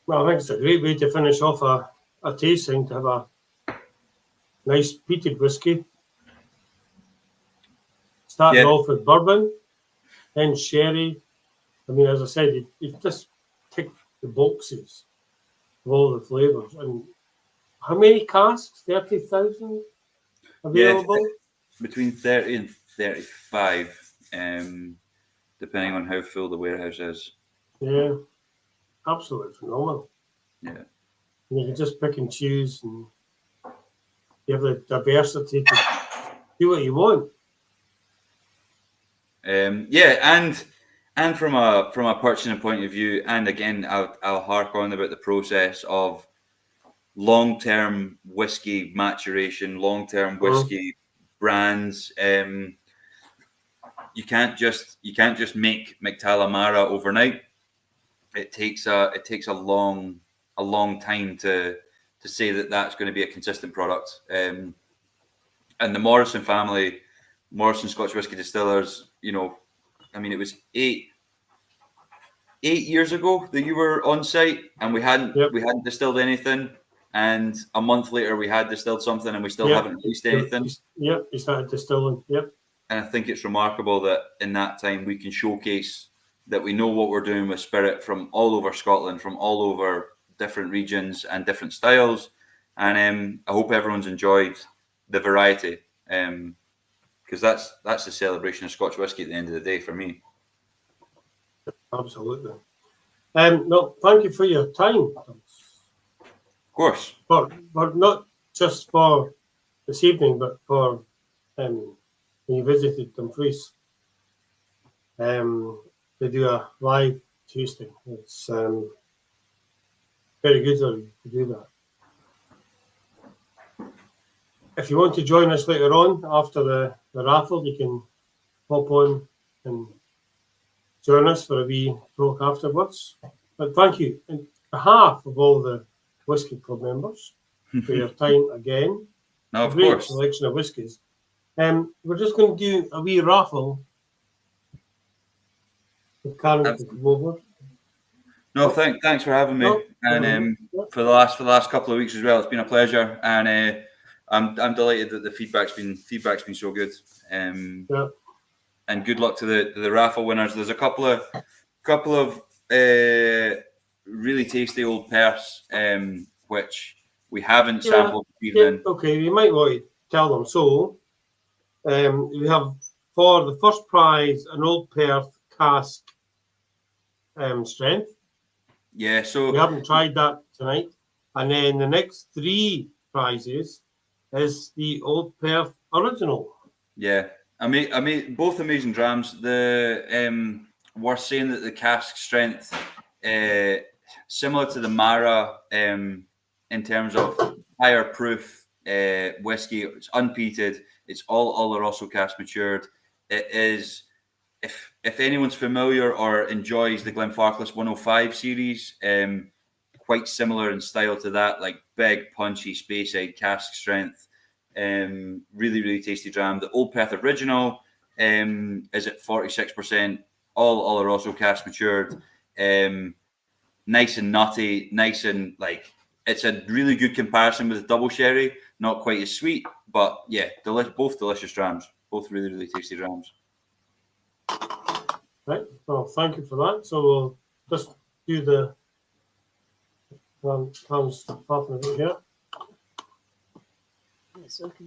Well, I think it's a great way to finish off a tasting, to have a nice peated whiskey. Starting off with bourbon, then sherry. I mean, as I said, you've just ticked the boxes of all the flavours. And how many casks? 30,000 available? Yeah, between 30 and 35, depending on how full the warehouse is. Yeah. Absolutely phenomenal. Yeah. And you can just pick and choose, and you have the diversity to do what you want. Yeah, and from a purchasing point of view, and again, I'll hark on about the process of long-term whiskey maturation, long-term whiskey brands. You can't just make Mactala Mara overnight. It takes a long time to say that that's going to be a consistent product. And the Morrison family, Morrison Scotch Whisky Distillers, you know, I mean, it was eight years ago that you were on site, and we hadn't distilled anything. And a month later, we had distilled something, and we still haven't released anything. Yep, you started distilling. Yep. And I think it's remarkable that in that time we can showcase that we know what we're doing with spirit from all over Scotland, from all over different regions and different styles. And I hope everyone's enjoyed the variety, because that's the celebration of Scotch whisky at the end of the day for me. Absolutely. No, thank you for your time. Of course. But not just for this evening, but for when you visited Dumfries. They do a live tasting. It's very good of you to do that. If you want to join us later on after the raffle, you can hop on and join us for a wee talk afterwards. But thank you on behalf of all the Whisky Club members for your time again. No, of great course. Selection of whiskies. We're just going to do a wee raffle. If Karen could come over. No, thanks for having me, and for the last couple of weeks as well. It's been a pleasure, and I'm delighted that the feedback's been so good. And good luck to the raffle winners. There's a couple of really tasty Old Perths, which we haven't sampled this evening. Okay, you might want to tell them. So we have for the first prize an Old Perth cask strength. Yeah, so we haven't tried that tonight. And then the next three prizes is the Old Perth original. Yeah, I mean, both amazing drams. The we're saying that the cask strength, similar to the Mara, in terms of higher proof whiskey. It's unpeated. It's all Oloroso cask matured. It is. If anyone's familiar or enjoys the Glenfarclas 105 series, quite similar in style to that, like big, punchy, Speyside cask strength, really, really tasty dram. The Old Perth original is at 46%, all Oloroso cask matured, nice and nutty, nice and like, it's a really good comparison with the double sherry, not quite as sweet, but yeah, both delicious drams, both really, really tasty drams. Right. Well, thank you for that. So we'll just do the Tom's half of it here. Yes, okay.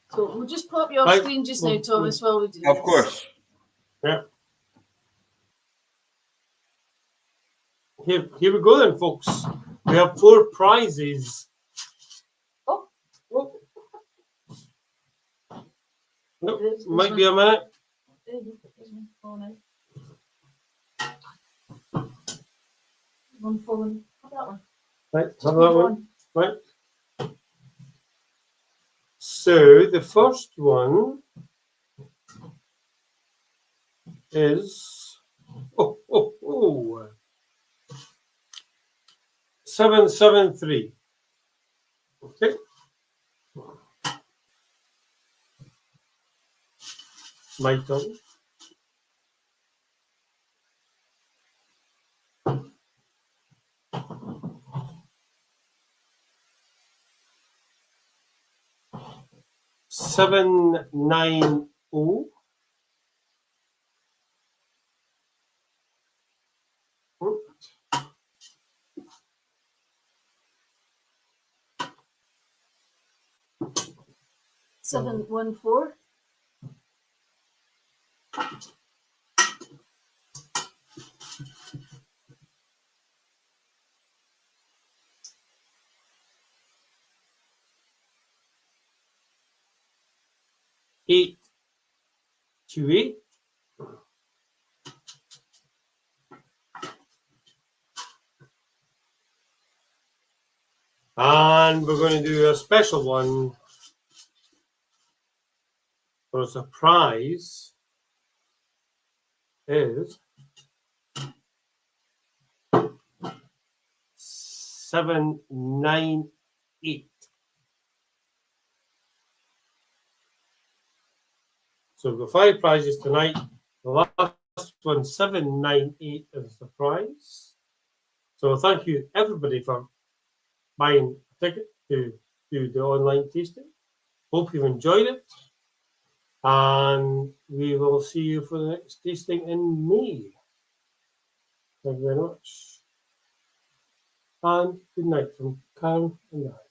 So we'll just pop you off screen just now, Thomas, while we do this. Of course. Yeah. Here we go then, folks. We have 4 prizes. Oh, Nope, This might one. be a minute. There you go, this one falling out. One falling. Have that one. Right, Just have put that it one. on. Right. So the first one is 773. Okay. My turn. Seven nine oh. 714. 828. And we're going to do a special one for a surprise is 798. So we've got 5 prizes tonight. The last one, 798, is the prize. So thank you everybody for buying a ticket to do the online tasting. Hope you've enjoyed it. And we will see you for the next tasting in May. Thank you very much. And good night from Karen and I.